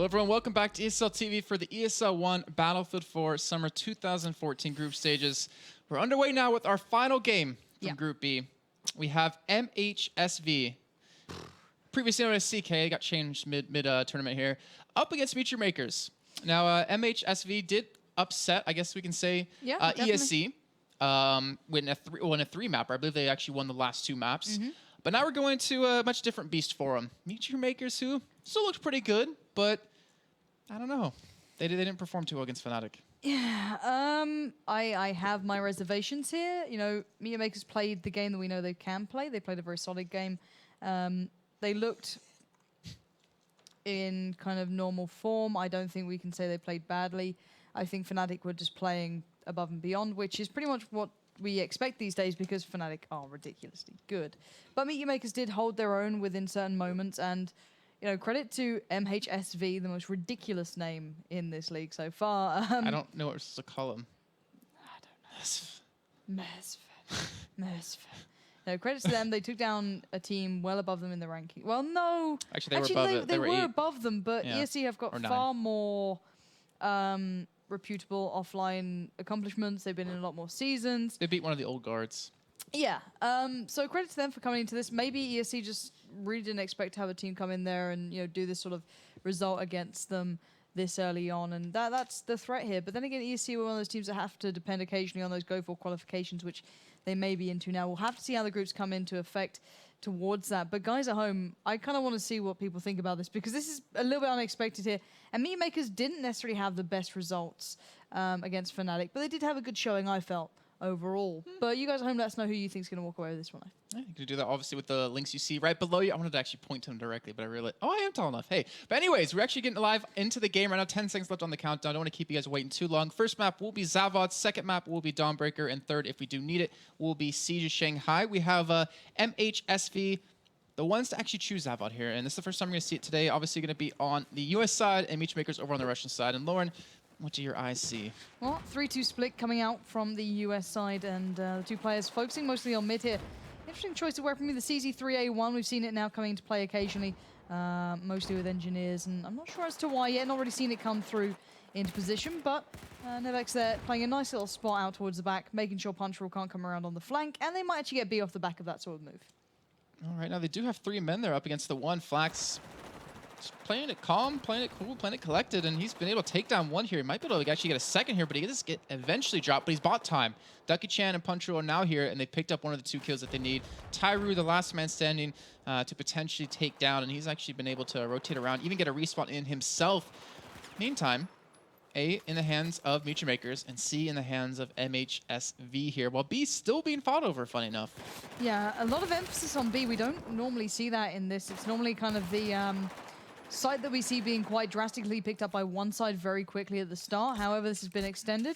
Hello everyone, welcome back to ESL TV for the ESL 1 Battlefield 4 Summer 2014 group stages. We're underway now with our final game from Group B. We have MhSV, previously known as CK, got changed mid-tournament here, up against MeetYourMakers. Now, MhSV did upset, I guess we can say, ESC. Win a three mapper. I believe they actually won the last two maps. But now we're going to a much different beast for them. MeetYourMakers, who still looked pretty good, but I don't know. They didn't perform too well against Fnatic. Yeah, I have my reservations here. You know, MeetYourMakers played the game that we know they can play. They played a very solid game. They looked in kind of normal form. I don't think we can say they played badly. I think Fnatic were just playing above and beyond, which is pretty much what we expect these days because Fnatic are ridiculously good. But MeetYourMakers did hold their own within certain moments, and you know, credit to MhSV, the most ridiculous name in this league so far. I don't know what we're supposed to call them. I don't know. MhSV. No, credit to them. They took down a team well above them in the ranking. Well, no. Actually, they were above it. They were 8. above them, but ESC have got far more reputable offline accomplishments. They've been in a lot more seasons. They beat one of the old guards. Yeah. So credit to them for coming into this. Maybe ESC just really didn't expect to have a team come in there and do this sort of result against them this early on, and that's the threat here. But then again, ESC were one of those teams that have to depend occasionally on those go-for qualifications, which they may be into now. We'll have to see how the groups come into effect towards that. But guys at home, I kind of want to see what people think about this, because this is a little bit unexpected here. And MeetYourMakers didn't necessarily have the best results against Fnatic, but they did have a good showing, I felt, overall. But you guys at home, let us know who you think is going to walk away with this one. Yeah, you can do that obviously with the links you see right below you. I wanted to actually point to them directly, but I realized, I am tall enough. Hey, but anyways, we're actually getting live into the game right now. 10 seconds left on the countdown. I don't want to keep you guys waiting too long. First map will be Zavod. Second map will be Dawnbreaker. And third, if we do need it, will be Siege of Shanghai. We have MhSV, the ones to actually choose Zavod here. And this is the first time we're going to see it today. Obviously going to be on the US side and MeetYourMakers over on the Russian side. And Lauren, what do your eyes see? Well, 3-2 split coming out from the US side, and the two players focusing mostly on mid here. Interesting choice of weaponry, the CZ3A1. We've seen it now coming into play occasionally, mostly with engineers, and I'm not sure as to why yet. Not really seen it come through into position, but Nevex there playing a nice little spot out towards the back, making sure Punchroll can't come around on the flank, and they might actually get B off the back of that sort of move. All right, now they do have 3 men there up against the one. Flax playing it calm, playing it cool, playing it collected, and he's been able to take down one here. He might be able to actually get a second here, but he does get eventually dropped, but he's bought time. Ducky Chan and Punchroll are now here, and they picked up one of the 2 kills that they need. Tyru, the last man standing, to potentially take down, and he's actually been able to rotate around, even get a respawn in himself. Meantime, A in the hands of MeetYourMakers, and C in the hands of MhSV here, while B still being fought over, funny enough. Yeah, a lot of emphasis on B. We don't normally see that in this. It's normally kind of the site that we see being quite drastically picked up by one side very quickly at the start. However, this has been extended.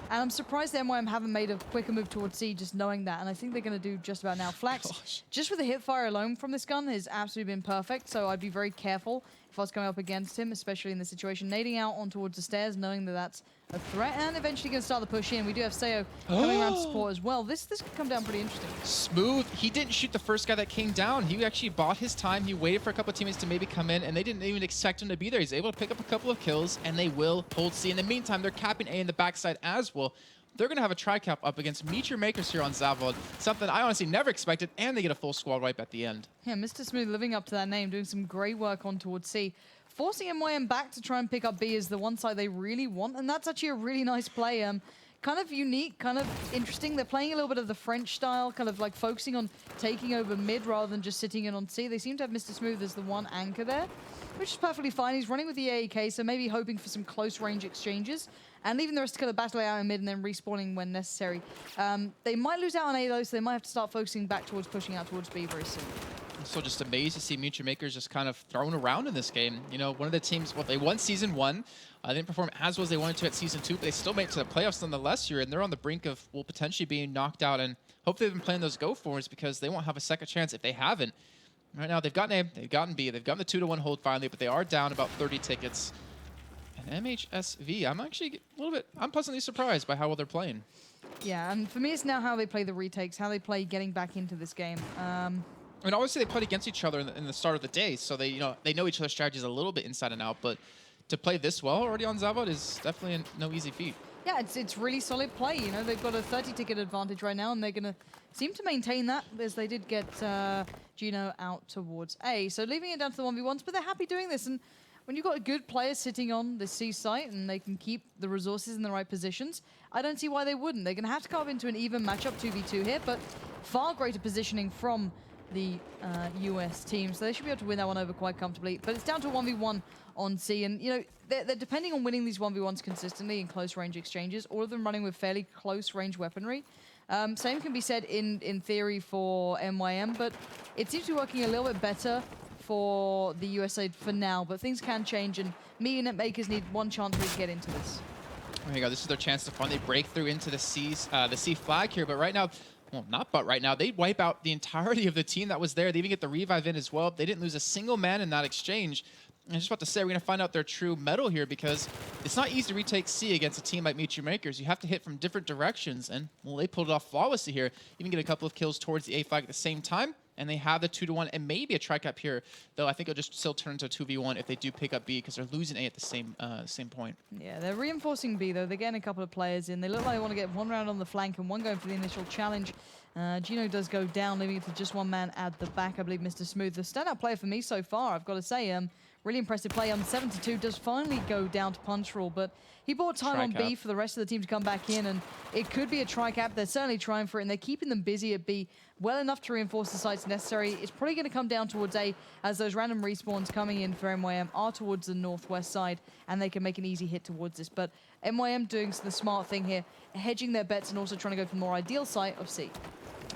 And I'm surprised MYM haven't made a quicker move towards C, just knowing that. And I think they're going to do just about now. Flax, just with the hip fire alone from this gun, has absolutely been perfect. So I'd be very careful if I was going up against him, especially in this situation. Nading out on towards the stairs, knowing that that's a threat, and eventually going to start the push in. We do have Seo coming around to support as well. This could come down pretty interesting. Smooth. He didn't shoot the first guy that came down. He actually bought his time. He waited for a couple of teammates to maybe come in, and they didn't even expect him to be there. He's able to pick up a couple of kills, and they will hold C. In the meantime, they're capping A in the backside as well. They're going to have a tri-cap up against MeetYourMakers here on Zavod, something I honestly never expected, and they get a full squad wipe at the end. Yeah, Mr. Smooth living up to that name, doing some great work on towards C. Forcing MYM back to try and pick up B is the one side they really want, and that's actually a really nice play. Kind of unique, kind of interesting. They're playing a little bit of the French style, kind of like focusing on taking over mid rather than just sitting in on C. They seem to have Mr. Smooth as the one anchor there, which is perfectly fine. He's running with the AEK, so maybe hoping for some close range exchanges, and leaving the rest to kind of battle it out in mid and then respawning when necessary. They might lose out on A though, so they might have to start focusing back towards pushing out towards B very soon. I'm so just amazed to see MeetYourMakers just kind of thrown around in this game. You know, one of the teams, well, they won Season 1. They didn't perform as well as they wanted to at Season 2, but they still made it to the playoffs nonetheless here, and they're on the brink of, well, potentially being knocked out, and hopefully they've been playing those go-fors because they won't have a second chance if they haven't. Right now, they've gotten A, they've gotten B, they've gotten the 2-1 hold finally, but they are down about 30 tickets. And MhSV, I'm actually a little bit, I'm pleasantly surprised by how well they're playing. Yeah, and for me, it's now how they play the retakes, how they play getting back into this game. I mean, obviously they played against each other in the start of the day, so they know each other's strategies a little bit inside and out. But to play this well already on Zavod is definitely no easy feat. Yeah, it's really solid play. You know, they've got a 30-ticket advantage right now, and they're going to seem to maintain that as they did get Gino out towards A. So leaving it down to the 1v1s, but they're happy doing this. And when you've got a good player sitting on the C site and they can keep the resources in the right positions, I don't see why they wouldn't. They're going to have to carve into an even matchup 2v2 here, but far greater positioning from the US team, so they should be able to win that one over quite comfortably. But it's down to 1v1 on C, and you know they're depending on winning these 1v1s consistently in close range exchanges, all of them running with fairly close range weaponry. Same can be said in theory for MYM, but it seems to be working a little bit better for the USA for now, but things can change, and MeetYourMakers need one chance to get into this. There you go. This is their chance to finally break through into the C flag here, but right now, well, not but right now, they wipe out the entirety of the team that was there. They even get the revive in as well. They didn't lose a single man in that exchange. I was just about to say, we're going to find out their true mettle here, because it's not easy to retake C against a team like MeetYourMakers. You have to hit from different directions, and, well, they pulled it off flawlessly here. Even get a couple of kills towards the A flag at the same time, and they have the 2-1 and maybe a tri-cap here, though I think it'll just still turn into a 2v1 if they do pick up B, because they're losing A at the same point. Yeah, they're reinforcing B, though. They're getting a couple of players in. They look like they want to get one round on the flank and one going for the initial challenge. Gino does go down, leaving it to just one man at the back, I believe, Mr. Smooth. The standout player for me so far, I've got to say. Really impressive play on 7-2, does finally go down to punch roll, but he bought time on B for the rest of the team to come back in, and it could be a tri-cap. They're certainly trying for it, and they're keeping them busy at B well enough to reinforce the sites necessary. It's probably going to come down towards A, as those random respawns coming in for MYM are towards the northwest side, and they can make an easy hit towards this. But MYM doing the smart thing here, hedging their bets and also trying to go for the more ideal site of C.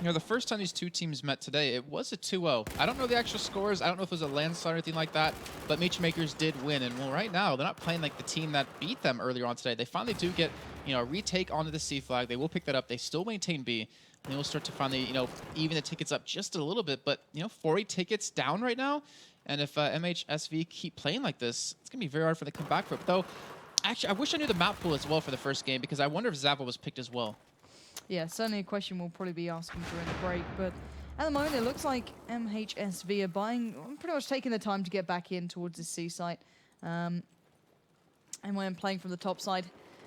You know, the first time these two teams met today, it was a 2-0. I don't know the actual scores. I don't know if it was a landslide or anything like that, but MeetYourMakers did win. And, well, right now, they're not playing like the team that beat them earlier on today. They finally do get, you know, a retake onto the C flag. They will pick that up. They still maintain B. And they will start to finally, you know, even the tickets up just a little bit. But, you know, 40 tickets down right now. And if MhSV keep playing like this, it's going to be very hard for them to come back from it. Though, actually, I wish I knew the map pool as well for the first game, because I wonder if Zavod was picked as well. Yeah, certainly a question we'll probably be asking during the break, but at the moment it looks like MhSV are pretty much taking the time to get back in towards the C site. And when playing from the top side,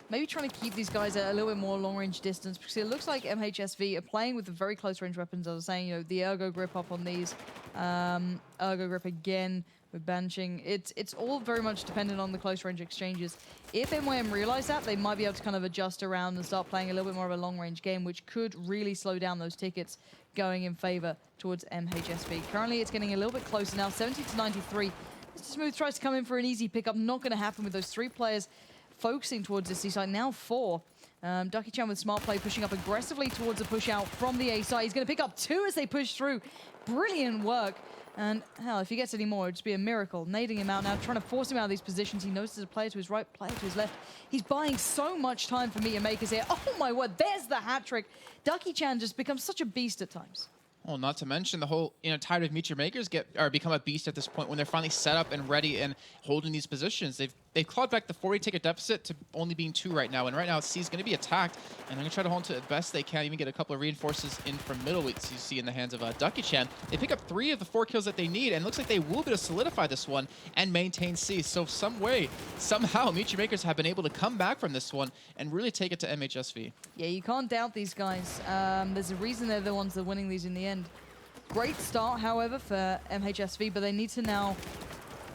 maybe trying to keep these guys at a little bit more long-range distance, because it looks like MhSV are playing with the very close-range weapons. I was saying, you know, the Ergo Grip up on these, Ergo Grip again with banishing. It's all very much dependent on the close-range exchanges. If MYM realize that, they might be able to kind of adjust around and start playing a little bit more of a long-range game, which could really slow down those tickets going in favor towards MhSV. Currently, it's getting a little bit closer now, 70-93. Mr. Smooth tries to come in for an easy pickup. Not going to happen with those three players focusing towards the C side. Now 4. Ducky Chan with smart play pushing up aggressively towards the push out from the A side. He's going to pick up 2 as they push through. Brilliant work. And hell, if he gets any more, it'd just be a miracle. Nading him out now, trying to force him out of these positions. He notices a player to his right, player to his left. He's buying so much time for MeetYourMakers here. Oh my word, there's the hat trick. Ducky Chan just becomes such a beast at times. Well, not to mention the whole entirety of MeetYourMakers become a beast at this point when they're finally set up and ready and holding these positions. They've clawed back the 40-ticket deficit to only being 2 right now, and right now C is going to be attacked, and they're going to try to hold to it best they can, even get a couple of reinforces in from middle, which you see in the hands of Ducky Chan. They pick up 3 of the 4 kills that they need, and it looks like they will be able to solidify this one and maintain C. So somehow, MeetYourMakers have been able to come back from this one and really take it to MhSV. Yeah, you can't doubt these guys. There's a reason they're the ones that are winning these in the end. Great start, however, for MhSV, but they need to now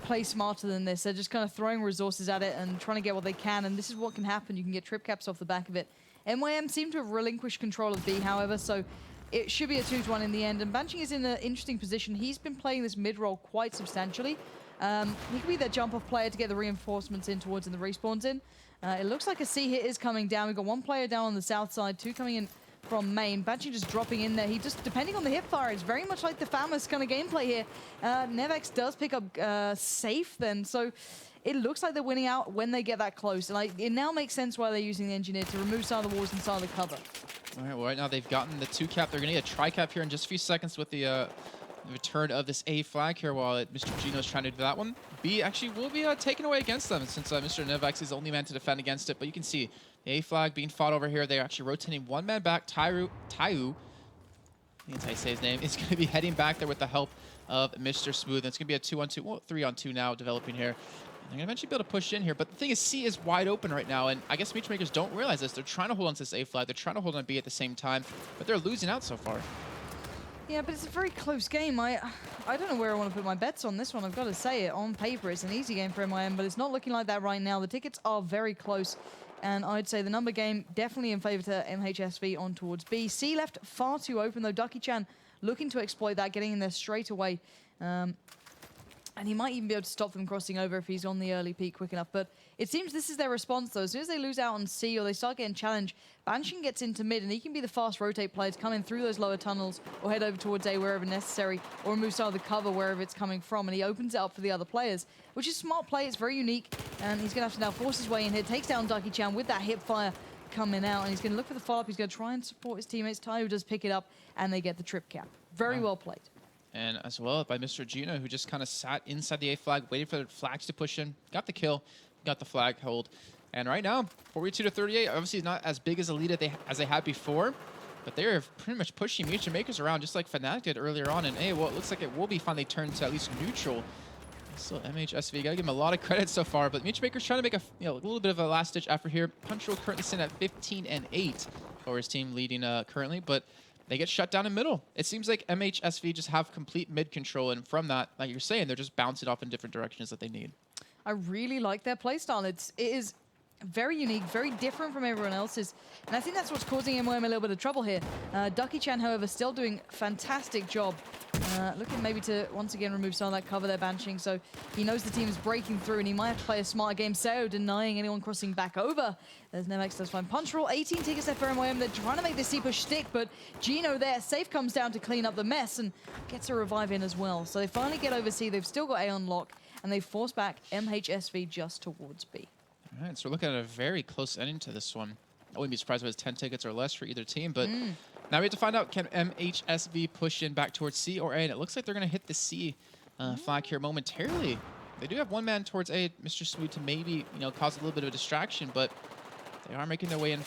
play smarter than this. They're just kind of throwing resources at it and trying to get what they can, and this is what can happen. You can get trip caps off the back of it. MYM seem to have relinquished control of B, however, so it should be a 2-1 in the end. And Banching is in an interesting position. He's been playing this mid-roll quite substantially. He could be that jump-off player to get the reinforcements in towards and the respawns in. It looks like a C hit is coming down. We've got 1 player down on the south side, 2 coming in from main. Banshee just dropping in there. He just, depending on the hip fire, it's very much like the famous kind of gameplay here. Nevex does pick up safe then, so it looks like they're winning out when they get that close. And it now makes sense why they're using the engineer to remove some of the walls and some of the cover. All right, well, right now they've gotten the 2-cap. They're going to get a tri-cap here in just a few seconds with the return of this A flag here while Mr. Gino's trying to do that one. B actually will be taken away against them since Mr. Nevex is the only man to defend against it. But you can see the A flag being fought over here. They're actually rotating 1 man back. Taiyu that's how you say his name, is going to be heading back there with the help of Mr. Smooth. And it's going to be a 2-on-2, well, 3-on-2 now developing here. And they're going to eventually be able to push in here. But the thing is, C is wide open right now. And I guess MeetYourMakers don't realize this. They're trying to hold on to this A flag. They're trying to hold on to B at the same time. But they're losing out so far. Yeah, but it's a very close game. I don't know where I want to put my bets on this one. I've got to say it. On paper, it's an easy game for MIM, but it's not looking like that right now. The tickets are very close. And I'd say the number game definitely in favor to MhSV on towards B. C left far too open, though. Ducky-chan looking to exploit that, getting in there straight away. And he might even be able to stop them crossing over if he's on the early peak quick enough. But it seems this is their response, though. As soon as they lose out on C or they start getting challenged, Banshin gets into mid, and he can be the fast rotate player to come in through those lower tunnels or head over towards A wherever necessary, or remove some of the cover wherever it's coming from. And he opens it up for the other players, which is smart play. It's very unique. And he's going to have to now force his way in here. Takes down Ducky-chan with that hip fire coming out. And he's going to look for the follow-up. He's going to try and support his teammates. Tayo does pick it up, and they get the trip cap. Very well played. And as well by Mr. Gino, who just kind of sat inside the A flag, waiting for the flags to push in. Got the kill, got the flag hold. And right now, 42-38, obviously not as big as a lead as they had before, but they're pretty much pushing MeetYourMakers around just like Fnatic did earlier on. And hey, well, it looks like it will be finally turned to at least neutral. Still, MhSV, gotta give him a lot of credit so far, but MeetYourMakers trying to make a little bit of a last-ditch effort here. Punch Roll currently sitting at 15-8 for his team leading currently, but they get shut down in middle. It seems like MhSV just have complete mid control, and from that, like you're saying, they're just bouncing off in different directions that they need. I really like their playstyle. It is very unique, very different from everyone else's, and I think that's what's causing MOM a little bit of trouble here. Ducky-chan, however, still doing a fantastic job. Looking maybe to once again remove some of that cover they're banishing, so he knows the team is breaking through and he might have to play a smarter game. Seo denying anyone crossing back over. There's Nemex, does fine. Punch Roll, 18 tickets there for MOM. They're trying to make this C-push stick, but Gino there, safe comes down to clean up the mess and gets a revive in as well. So they finally get over C, they've still got A on lock, and they force back MhSV just towards B. All right, so we're looking at a very close ending to this one. I wouldn't be surprised if it was 10 tickets or less for either team, but now we have to find out, can MhSV push in back towards C or A? And it looks like they're going to hit the C flag here momentarily. They do have one man towards A, Mr. Smooth, to maybe cause a little bit of a distraction, but they are making their way in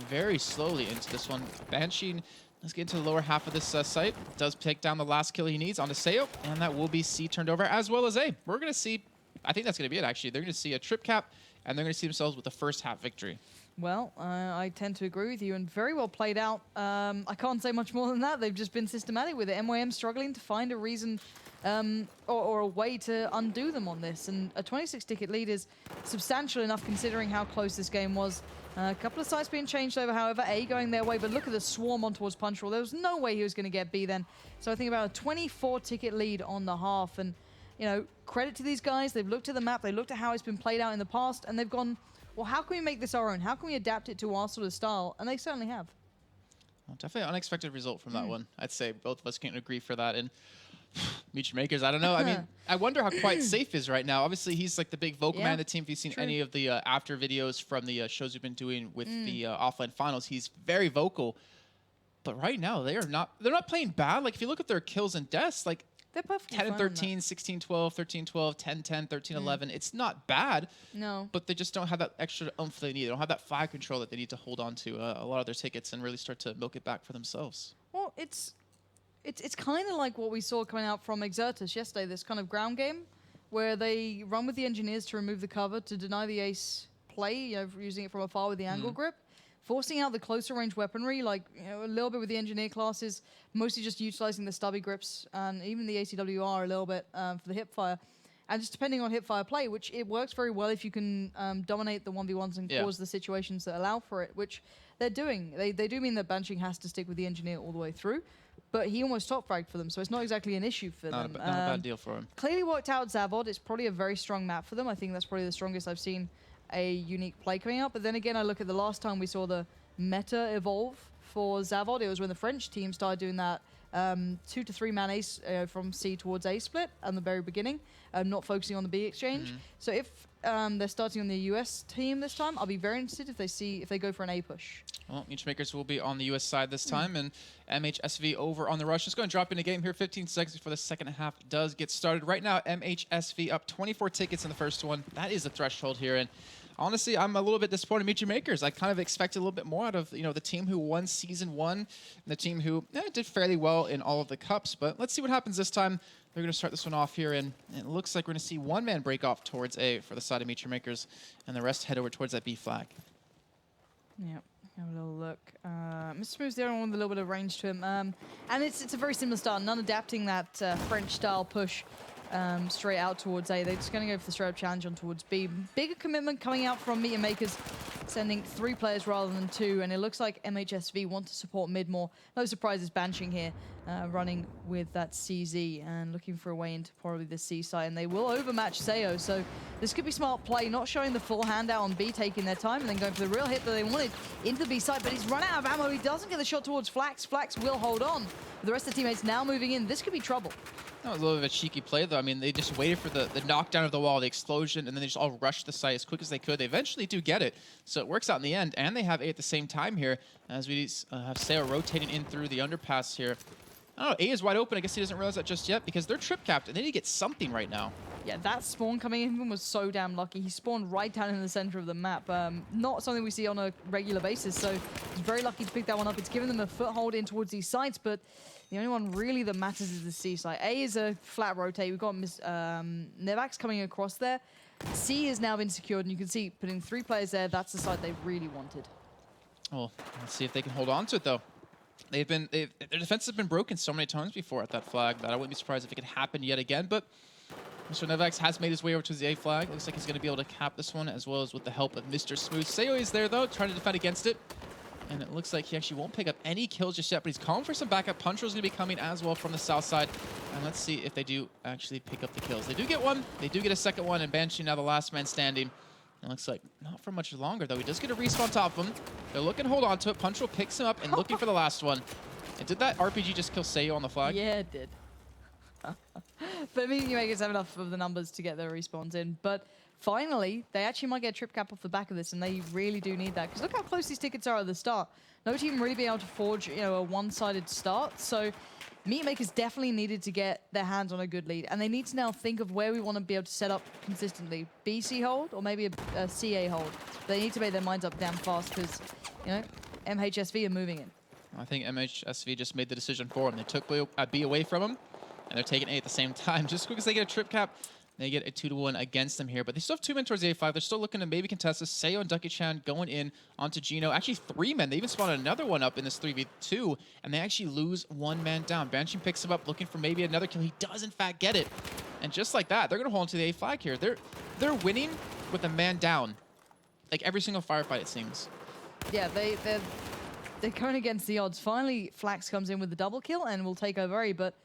very slowly into this one. Banshee, let's get into the lower half of this site. Does take down the last kill he needs onto Seo, and that will be C turned over as well as A. We're going to see, I think that's going to be it actually. They're going to see a trip cap, and they're going to see themselves with the first half victory. Well, I tend to agree with you, and very well played out. I can't say much more than that. They've just been systematic with it. MYM struggling to find a reason or a way to undo them on this. And a 26-ticket lead is substantial enough considering how close this game was. A couple of sites being changed over, however, A going their way, but look at the swarm on towards Punch Roll. There was no way he was going to get B then. So I think about a 24-ticket lead on the half. And, credit to these guys. They've looked at the map. They looked at how it's been played out in the past, and they've gone, well, how can we make this our own? How can we adapt it to our sort of style? And they certainly have. Well, definitely an unexpected result from that one. I'd say both of us can agree for that. And MeetYourMakers, I don't know. I mean, I wonder how quiet Safe is right now. Obviously, he's like the big vocal man of the team. If you've seen any of the after videos from the shows we've been doing with the offline finals, he's very vocal. But right now, they're not playing bad. Like, if you look at their kills and deaths, like, they're perfectly 10 and 13, 16, 12, 13, 12, 10, 10, 13, 11. It's not bad. No. But they just don't have that extra oomph they need. They don't have that flag control that they need to hold on to a lot of their tickets and really start to milk it back for themselves. Well, it's kind of like what we saw coming out from Exertus yesterday, this kind of ground game where they run with the engineers to remove the cover, to deny the ace play, using it from afar with the angle grip. Forcing out the closer range weaponry, like a little bit with the engineer classes, mostly just utilizing the stubby grips and even the ACWR a little bit for the hipfire. And just depending on hipfire play, which it works very well if you can dominate the 1v1s and cause the situations that allow for it, which they're doing. They do mean that Banshing has to stick with the engineer all the way through, but he almost top fragged for them, so it's not exactly an issue for them. Not a bad deal for him. Clearly worked out Zavod. It's probably a very strong map for them. I think that's probably the strongest I've seen a unique play coming out. But then again, I look at the last time we saw the meta evolve for Zavod. It was when the French team started doing that 2 to 3 man ace from C towards A split at the very beginning, not focusing on the B exchange. So if they're starting on the US team this time, I'll be very interested if they go for an A push. Well, MeetYourMakers will be on the US side this time, and MhSV over on the rush. Just going to drop in a game here, 15 seconds before the second half does get started. Right now, MhSV up 24 tickets in the first one. That is the threshold here, and honestly, I'm a little bit disappointed in MeetYourMakers. I kind of expected a little bit more out of, the team who won Season 1, and the team who did fairly well in all of the cups. But let's see what happens this time. They're going to start this one off here, and it looks like we're going to see one man break off towards A for the side of MeetYourMakers, and the rest head over towards that B flag. Yep. Have a little look. Mr. Smooth's the only one with a little bit of range to him. And it's a very similar style. None adapting that French-style push straight out towards A. They're just going to go for the straight-up challenge on towards B. Bigger commitment coming out from MeetYourMakers, sending 3 players rather than 2. And it looks like MhSV want to support mid more. No surprises, Banshing here, running with that CZ and looking for a way into probably the C side. And they will overmatch Sayo. So this could be smart play, not showing the full handout on B, taking their time, and then going for the real hit that they wanted into the B side. But he's run out of ammo. He doesn't get the shot towards Flax. Flax will hold on. With the rest of the teammates now moving in, this could be trouble. That was a little bit of a cheeky play, though. I mean, they just waited for the knockdown of the wall, the explosion, and then they just all rushed the site as quick as they could. They eventually do get it, so it works out in the end, and they have A at the same time here as we have Sayo rotating in through the underpass here. I don't know, A is wide open. I guess he doesn't realize that just yet because they're trip capped, and they need to get something right now. Yeah, that spawn coming in was so damn lucky. He spawned right down in the center of the map. Not something we see on a regular basis, so he's very lucky to pick that one up. It's given them a foothold in towards these sites, but the only one really that matters is the C site. A is a flat rotate. We've got Nevax coming across there. C has now been secured, and you can see putting 3 players there. That's the site they really wanted. Well, let's see if they can hold on to it, though. Their defense has been broken so many times before at that flag that I wouldn't be surprised if it could happen yet again. But Mr. Nevax has made his way over to the A flag. Looks like he's going to be able to cap this one, as well as with the help of Mr. Smooth. Sayo is there, though, trying to defend against it. And it looks like he actually won't pick up any kills just yet, but he's calling for some backup. Puncher's going to be coming as well from the south side. And let's see if they do actually pick up the kills. They do get one. They do get a second one, and Banshee now the last man standing. It looks like not for much longer, though. He does get a respawn on top of him. They're looking to hold on to it. Puncher picks him up and looking for the last one. And did that RPG just kill Sayo on the flag? Yeah, it did. But MeetYourMakers have enough of the numbers to get their respawns in. But finally, they actually might get a trip cap off the back of this, and they really do need that. Because look how close these tickets are at the start. No team really being able to forge, a one-sided start. So MeetYourMakers definitely needed to get their hands on a good lead. And they need to now think of where we want to be able to set up consistently. BC hold or maybe a CA hold. They need to make their minds up damn fast because, MhSV are moving in. I think MhSV just made the decision for him. They took B away from him, and they're taking A at the same time. Just quick as they get a trip cap, they get a 2-1 against them here. But they still have 2 men towards the A5. They're still looking to maybe contest this. Sayo and Ducky Chan going in onto Gino. Actually, 3 men. They even spawned another one up in this 3v2, and they actually lose 1 man down. Banshee picks him up, looking for maybe another kill. He does, in fact, get it. And just like that, they're going to hold on to the A flag here. They're winning with a man down. Like every single firefight, it seems. Yeah, they're going against the odds. Finally, Flax comes in with the double kill and will take over A, but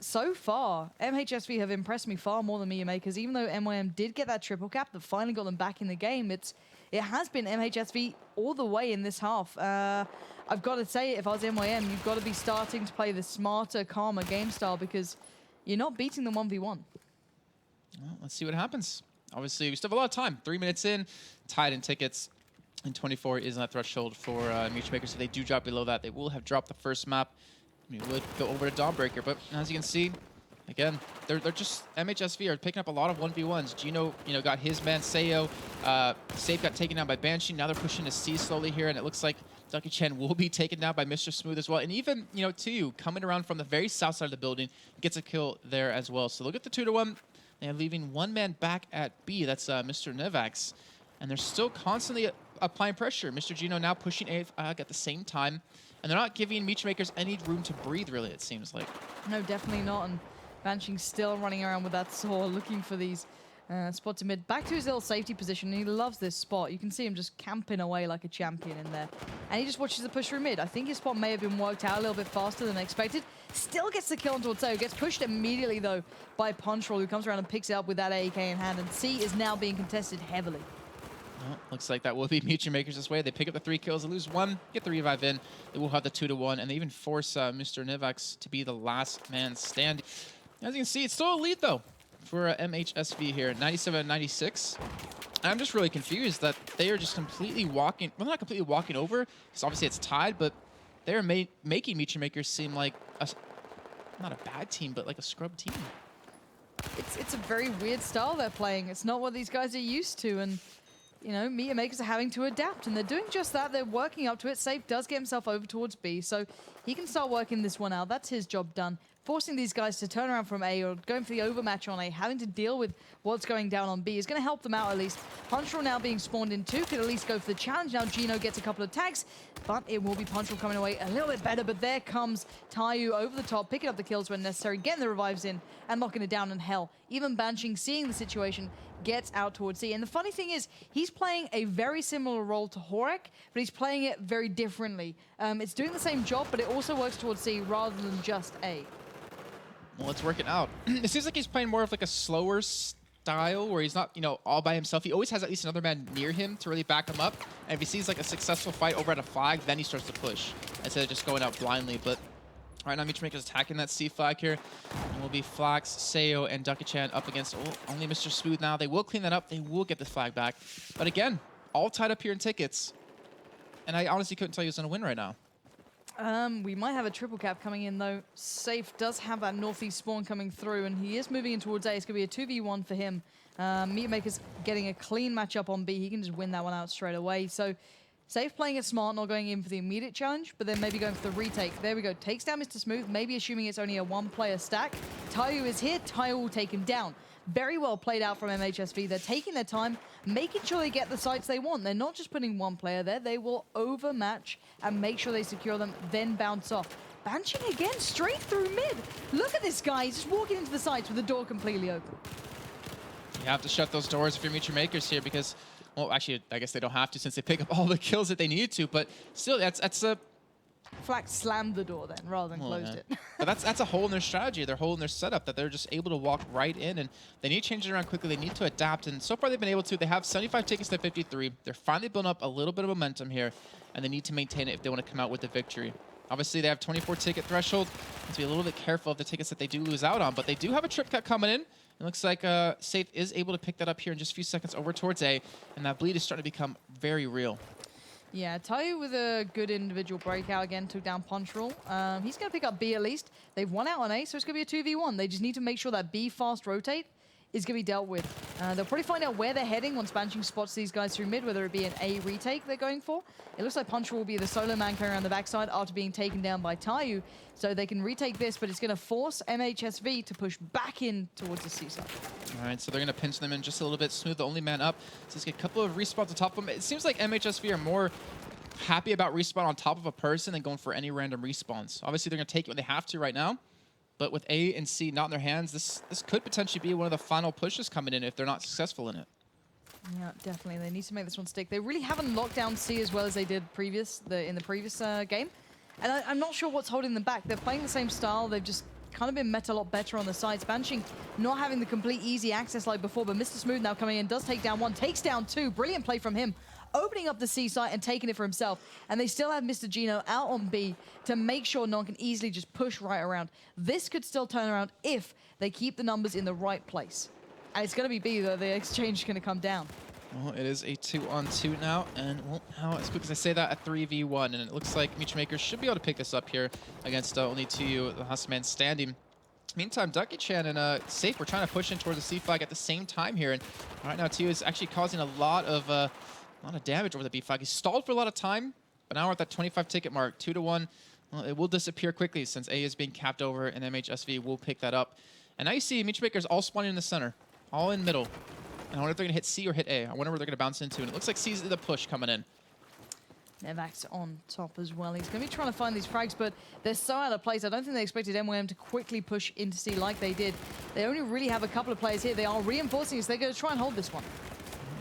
so far, MhSV have impressed me far more than MeetYourMakers. Even though MYM did get that triple cap that finally got them back in the game, it has been MhSV all the way in this half. I've got to say, if I was MYM, you've got to be starting to play the smarter, calmer game style because you're not beating the 1v1. Well, let's see what happens. Obviously, we still have a lot of time. 3 minutes in, tied in tickets. And 24 is that threshold for MeetYourMakers. If they do drop below that, they will have dropped the first map. We would go over to Dawnbreaker, but as you can see, again, they're just MhSV are picking up a lot of 1v1s. Gino, got his man Sayo. Safe got taken down by Banshee. Now they're pushing to C slowly here, and it looks like Ducky Chen will be taken down by Mr. Smooth as well. And even, Too, coming around from the very south side of the building, gets a kill there as well. So look at the 2-1. They're leaving 1 man back at B. That's Mr. Nevax. And they're still constantly applying pressure. Mr. Gino now pushing A at the same time. And they're not giving MeetYourMakers any room to breathe, really, it seems like. No, definitely not. And Banshing's still running around with that saw, looking for these spots in mid. Back to his little safety position. He loves this spot. You can see him just camping away like a champion in there. And he just watches the push through mid. I think his spot may have been worked out a little bit faster than expected. Still gets the kill on towards Sayo. Gets pushed immediately, though, by Punchroll, who comes around and picks it up with that AK in hand. And C is now being contested heavily. Well, looks like that will be MeetYourMakers this way. They pick up the 3 kills, they lose 1, get the revive in. They will have the 2-1, and they even force Mr. Nevax to be the last man standing. As you can see, it's still a lead, though, for MhSV here, 97-96. I'm just really confused that they are just completely walking, well, not completely walking over, because obviously it's tied, but they're making MeetYourMakers seem like, not a bad team, but like a scrub team. It's a very weird style they're playing. It's not what these guys are used to, and you know, MeetYourMakers are having to adapt, and they're doing just that. They're working up to it. Safe does get himself over towards B, so he can start working this one out. That's his job done. Forcing these guys to turn around from A or going for the overmatch on A, having to deal with what's going down on B is going to help them out at least. Punchroll now being spawned in 2 could at least go for the challenge. Now Gino gets a couple of tags, but it will be Punchroll coming away a little bit better. But there comes Tayu over the top, picking up the kills when necessary, getting the revives in and locking it down. And hell, even Banshing, seeing the situation, gets out towards C. And the funny thing is, he's playing a very similar role to Horek, but he's playing it very differently. It's doing the same job, but it also works towards C rather than just A. Well, it's working out. It seems like he's playing more of like a slower style where he's not, you know, all by himself. He always has at least another man near him to really back him up. And if he sees like a successful fight over at a flag, then he starts to push instead of just going out blindly. But right now, MhSV attacking that C flag here. And will be Flax, Seo, and Ducky-chan up against only Mr. Smooth now. They will clean that up. They will get the flag back. But again, all tied up here in tickets. And I honestly couldn't tell you who's going to win right now. We might have a triple cap coming in, though. Safe does have that northeast spawn coming through, and he is moving in towards A. It's going to be a 2v1 for him. MeetYourMakers getting a clean matchup on B. He can just win that one out straight away. So Safe playing it smart, not going in for the immediate challenge, but then maybe going for the retake. There we go. Takes down Mr. Smooth, maybe assuming it's only a one-player stack. Tayu is here. Tayu will take him down. Very well played out from MhSV. They're taking their time, making sure they get the sites they want. They're not just putting one player there. They will overmatch and make sure they secure them, then bounce off. Banshing again, straight through mid. Look at this guy. He's just walking into the sites with the door completely open. You have to shut those doors if you're MeetYourMakers here because, well, actually, I guess they don't have to since they pick up all the kills that they need to, but still, that's a... Flax slammed the door then, rather than closed it. But that's a hole in their strategy, their hole in their setup, that they're just able to walk right in, and they need to change it around quickly. They need to adapt, and so far they've been able to. They have 75 tickets to 53. They're finally building up a little bit of momentum here, and they need to maintain it if they want to come out with the victory. Obviously, they have 24 ticket threshold. Have to be a little bit careful of the tickets that they do lose out on, but they do have a trip cut coming in. It looks like Safe is able to pick that up here in just a few seconds over towards A, and that bleed is starting to become very real. Yeah, Tayu with a good individual breakout again, took down Punchroll. He's going to pick up B at least. They've won out on A, so it's going to be a 2v1. They just need to make sure that B fast rotate is going to be dealt with. They'll probably find out where they're heading once Banshing spots these guys through mid, whether it be an A retake they're going for. It looks like Punchroll will be the solo man coming around the backside after being taken down by Tayu, so they can retake this, but it's going to force MhSV to push back in towards the C side. All right, so they're going to pinch them in just a little bit. Smooth, the only man up. So let's get a couple of respawns on top of them. It seems like MhSV are more happy about respawn on top of a person than going for any random respawns. Obviously, they're going to take it when they have to right now. But with A and C not in their hands, this could potentially be one of the final pushes coming in if they're not successful in it. Yeah, definitely. They need to make this one stick. They really haven't locked down C as well as they did in the previous game. And I'm not sure what's holding them back. They're playing the same style. They've just kind of been met a lot better on the sides. Banshing not having the complete easy access like before, but Mr. Smooth now coming in, does take down one, takes down two. Brilliant play from him, opening up the C site and taking it for himself. And they still have Mr. Gino out on B to make sure no one can easily just push right around. This could still turn around if they keep the numbers in the right place. And it's going to be B, though. The exchange is going to come down. Well, it is a 2-on-2 now, and well, now as quick as I say that, a 3v1, and it looks like MeetYourMakers should be able to pick this up here against only the last man standing. Meantime, Ducky-chan and Safe were trying to push in towards the C flag at the same time here, and right now TU is actually causing a lot of damage over the B flag. He's stalled for a lot of time, but now we're at that 25 ticket mark, 2-1. Well, it will disappear quickly since A is being capped over, and MhSV will pick that up. And now you see MeetYourMakers all spawning in the center, all in middle. And I wonder if they're going to hit C or hit A. I wonder where they're going to bounce into. And it looks like C's the push coming in. Nevak's on top as well. He's going to be trying to find these frags, but they're so out of place. I don't think they expected MWM to quickly push into C like they did. They only really have a couple of players here. They are reinforcing, so they're going to try and hold this one.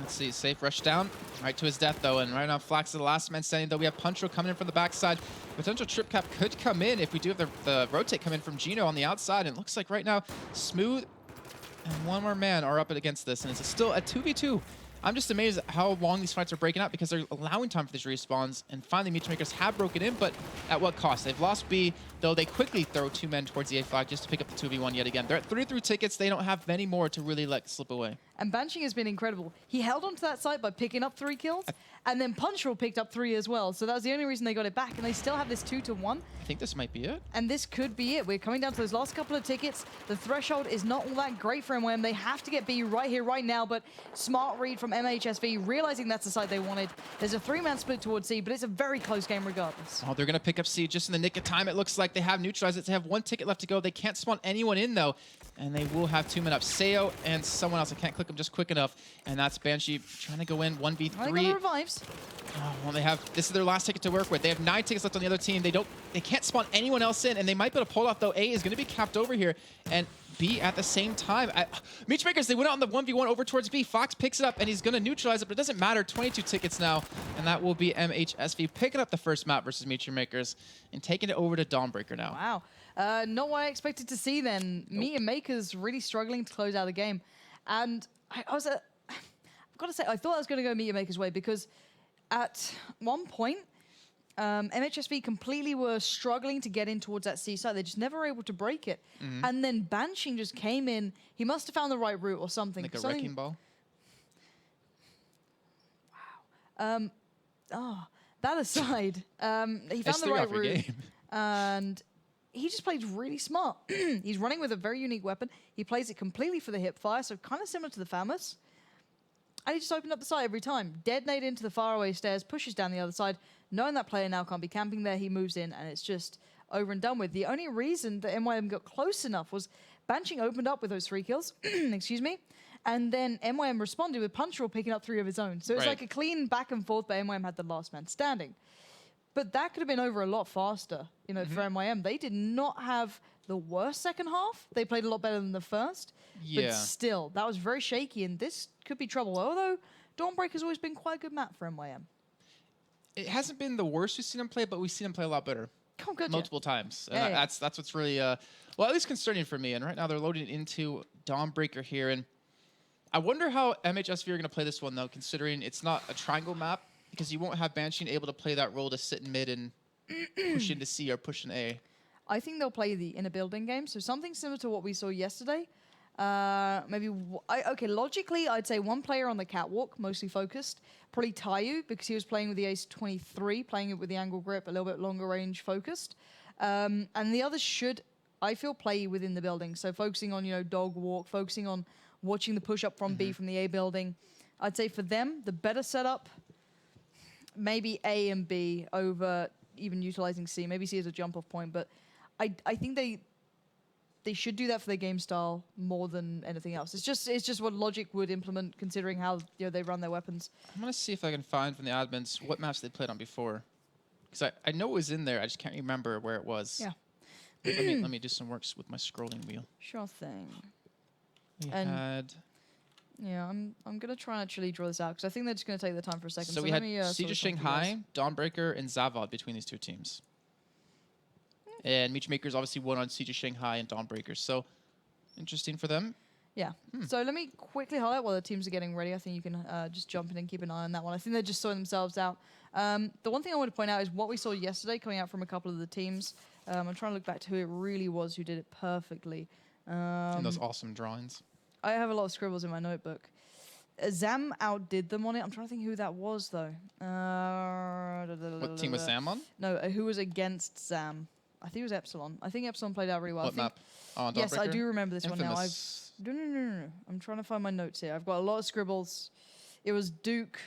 Let's see. Safe rush down. Right to his death, though. And right now, Flax is the last man standing, though. We have Punchroll coming in from the backside. Potential trip cap could come in if we do have the rotate come in from Gino on the outside. And it looks like right now, Smooth and one more man are up against this, and it's still a 2v2. I'm just amazed at how long these fights are breaking out because they're allowing time for these respawns, and finally MeetYourMakers have broken in, but at what cost? They've lost B, though they quickly throw two men towards the A flag just to pick up the 2v1 yet again. They're at 33 tickets. They don't have many more to really let slip away. And Banshing has been incredible. He held onto that site by picking up 3 kills, and then Punchroll picked up 3 as well. So that was the only reason they got it back, and they still have this 2-1. I think this might be it. And this could be it. We're coming down to those last couple of tickets. The threshold is not all that great for MWM. They have to get B right here, right now, but smart read from MhSV MhSV realizing that's the side they wanted. There's a 3-man split towards C, but it's a very close game regardless. Oh, they're going to pick up C just in the nick of time. It looks like they have neutralized it. They have 1 ticket left to go. They can't spawn anyone in, though. And they will have 2 men up. Sayo and someone else. I can't click them just quick enough. And that's Banshee trying to go in 1v3. They got the revives. Oh, well, this is their last ticket to work with. They have 9 tickets left on the other team. They can't spawn anyone else in, and they might be able to pull off, though. A is going to be capped over here, and B at the same time. MeetYourMakers, they went out on the 1v1 over towards B. Fox picks it up, and he's going to neutralize it, but it doesn't matter. 22 tickets now, and that will be MhSV picking up the first map versus MeetYourMakers and taking it over to Dawnbreaker now. Wow. Not what I expected to see then. Nope. MeetYourMakers really struggling to close out the game. And I've got to say, I thought I was going to go MeetYourMakers' way because at one point, MhSV completely were struggling to get in towards that C side. They just never were able to break it. And then Banshee just came in. He must have found the right route or something. Like a wrecking ball? Wow. That aside, he found the right route. And he just plays really smart. He's running with a very unique weapon. He plays it completely for the hip fire, so kind of similar to the Famous. And he just opened up the side every time. Detonate into the faraway stairs, pushes down the other side. Knowing that player now can't be camping there, he moves in, and it's just over and done with. The only reason that MYM got close enough was Banshee opened up with those 3 kills, excuse me, and then MYM responded with Punchroll picking up 3 of his own. So it was like a clean back and forth, but MYM had the last man standing. But that could have been over a lot faster, you know, for MYM. They did not have the worst second half. They played a lot better than the first. Yeah. But still, that was very shaky, and this could be trouble. Although, Dawnbreaker has always been quite a good map for MYM. It hasn't been the worst we've seen him play, but we've seen him play a lot better. Oh, good. Multiple times. And that's what's really, well, at least concerning for me. And right now they're loading into Dawnbreaker here. And I wonder how MhSV are going to play this one, though, considering it's not a triangle map, because you won't have Banshee able to play that role to sit in mid and push into C or push in A. I think they'll play the inner building game, so something similar to what we saw yesterday. Maybe, okay, logically, I'd say 1 player on the catwalk, mostly focused. Probably Tayu, because he was playing with the Ace 23, playing it with the angle grip, a little bit longer range focused. And the others should, I feel, play within the building. So focusing on, you know, dog walk, focusing on watching the push up from B from the A building. I'd say for them, the better setup, maybe A and B over even utilizing C. Maybe C as a jump off point, but I think they should do that for their game style more than anything else. It's just what Logic would implement, considering how they run their weapons. I'm gonna see if I can find from the admins what maps they played on before, because I know it was in there. I just can't remember where it was. Yeah. let me do some works with my scrolling wheel. Sure thing. We had. Yeah, I'm gonna try and actually draw this out because I think they're just gonna take the time for a second. So we had Siege of Shanghai, Dawnbreaker, and Zavod between these 2 teams. And MeetYourMakers obviously won on Siege of Shanghai and Dawnbreaker. So interesting for them. Yeah. So let me quickly highlight while the teams are getting ready. I think you can just jump in and keep an eye on that one. I think they're just sorting themselves out. The one thing I want to point out is what we saw yesterday coming out from a couple of the teams. I'm trying to look back to who it really was who did it perfectly. And those awesome drawings. I have a lot of scribbles in my notebook. Zam outdid them on it. I'm trying to think who that was, though. What team was Zam on? No, who was against Zam? I think it was Epsilon. I think Epsilon played out really well. What map? Oh, yes, I do remember this Infamous. one now. No. I'm trying to find my notes here. I've got a lot of scribbles. It was Duke,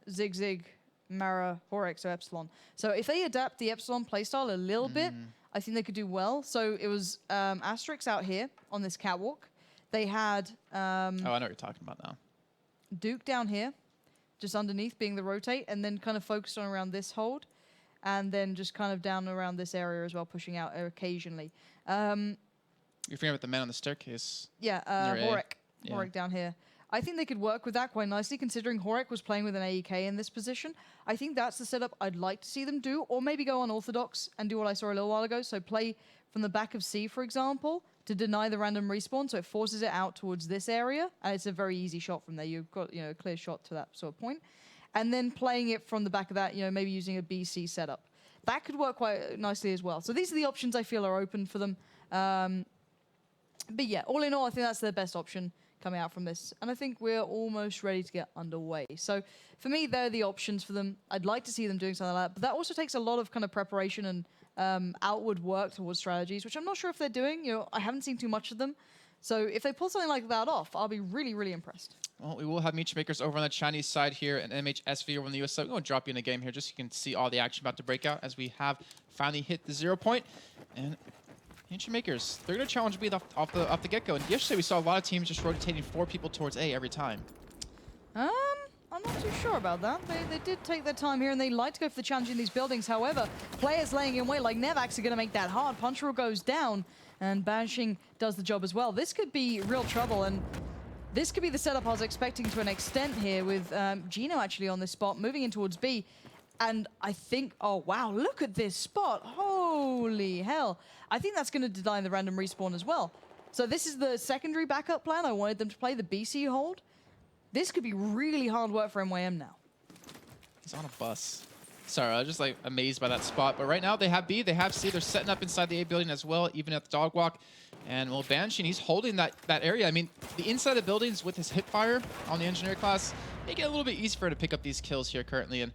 Zig, Mara, Horex, so Epsilon. So if they adapt the Epsilon playstyle a little bit, I think they could do well. So it was Asterix out here on this catwalk. They had... oh, I know what you're talking about now. Duke down here, just underneath being the rotate, and then kind of focused on around this hold. And then just kind of down around this area as well, pushing out occasionally. You're forgetting about the man on the staircase. Yeah, Horek. Yeah. Horek down here. I think they could work with that quite nicely, considering Horek was playing with an AEK in this position. I think that's the setup I'd like to see them do, or maybe go unorthodox and do what I saw a little while ago. So play from the back of C, for example, to deny the random respawn, so it forces it out towards this area, and it's a very easy shot from there. You've got a clear shot to that sort of point. And then playing it from the back of that, maybe using a BC setup. That could work quite nicely as well. So these are the options I feel are open for them. But yeah, all in all, I think that's their best option coming out from this. And I think we're almost ready to get underway. So for me, they're the options for them. I'd like to see them doing something like that. But that also takes a lot of kind of preparation and outward work towards strategies, which I'm not sure if they're doing. I haven't seen too much of them. So if they pull something like that off, I'll be really, really impressed. Well, we will have MeetYourMakers over on the Chinese side here and MhSV over on the US side. We're going to drop you in the game here just so you can see all the action about to break out as we have finally hit the 0 point. And MeetYourMakers, they're going to challenge B off the get-go. And yesterday we saw a lot of teams just rotating 4 people towards A every time. I'm not too sure about that. They did take their time here, and they like to go for the challenge in these buildings. However, players laying in wait like Nevax are going to make that hard. Punchroll goes down, and Banishing does the job as well. This could be real trouble, and this could be the setup I was expecting to an extent here with Gino actually on this spot, moving in towards B. And I think, oh wow, look at this spot. Holy hell. I think that's going to deny the random respawn as well. So this is the secondary backup plan. I wanted them to play the BC hold. This could be really hard work for MYM now. He's on a bus. Sorry, I was just like amazed by that spot. But right now they have B, they have C. They're setting up inside the A building as well, even at the dog walk. And well, Banshee, he's holding that area. I mean, the inside of the buildings with his hip fire on the engineer class, make it a little bit easier for him to pick up these kills here currently. And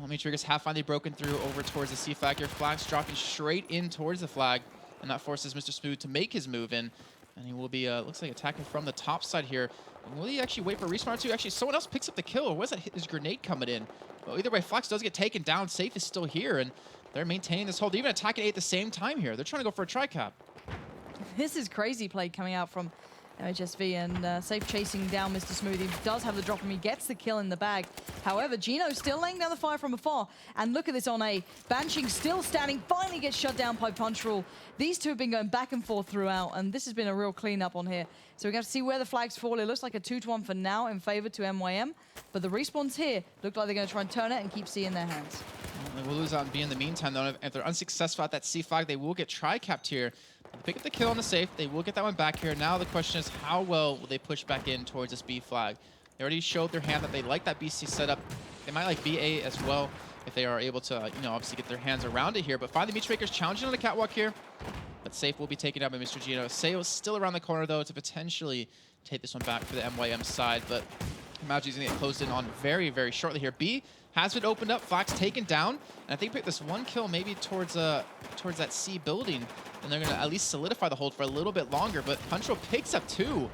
MeetYourMakers have finally broken through over towards the C flag here. Flag's dropping straight in towards the flag, and that forces Mr. Smooth to make his move in. And he will be, looks like, attacking from the top side here. Will he actually wait for a respawn too? Actually, someone else picks up the kill. Or was that his grenade coming in? Well, either way, Flax does get taken down. Safe is still here, and they're maintaining this hold. They're even attacking A at the same time here. They're trying to go for a tri-cap. This is crazy play coming out from MhSV, and Safe chasing down Mr. Smooth. He does have the drop and he gets the kill in the bag. However, Gino still laying down the fire from afar. And look at this on A. Banshing still standing, finally gets shut down by Punchroll. These two have been going back and forth throughout, and this has been a real cleanup on here. So we're going to see where the flags fall. It looks like a 2-1 for now in favor to MYM. But the respawns here look like they're going to try and turn it and keep C in their hands. Well, they will lose out on B in the meantime, though. If they're unsuccessful at that C flag, they will get tri-capped here. Pick up the kill on the safe. They will get that one back here. Now the question is, how well will they push back in towards this B flag? They already showed their hand that they like that BC setup. They might like BA as well if they are able to, obviously get their hands around it here. But finally, MeetYourMakers challenging on the catwalk here. But safe will be taken out by Mr. Gino. Sayo's still around the corner, though, to potentially take this one back for the MYM side. But imagine he's going to get closed in on very, very shortly here. B has been opened up. Flax taken down. And I think pick this one kill maybe towards that C building. And they're going to at least solidify the hold for a little bit longer. But Punchroll picks up 2 and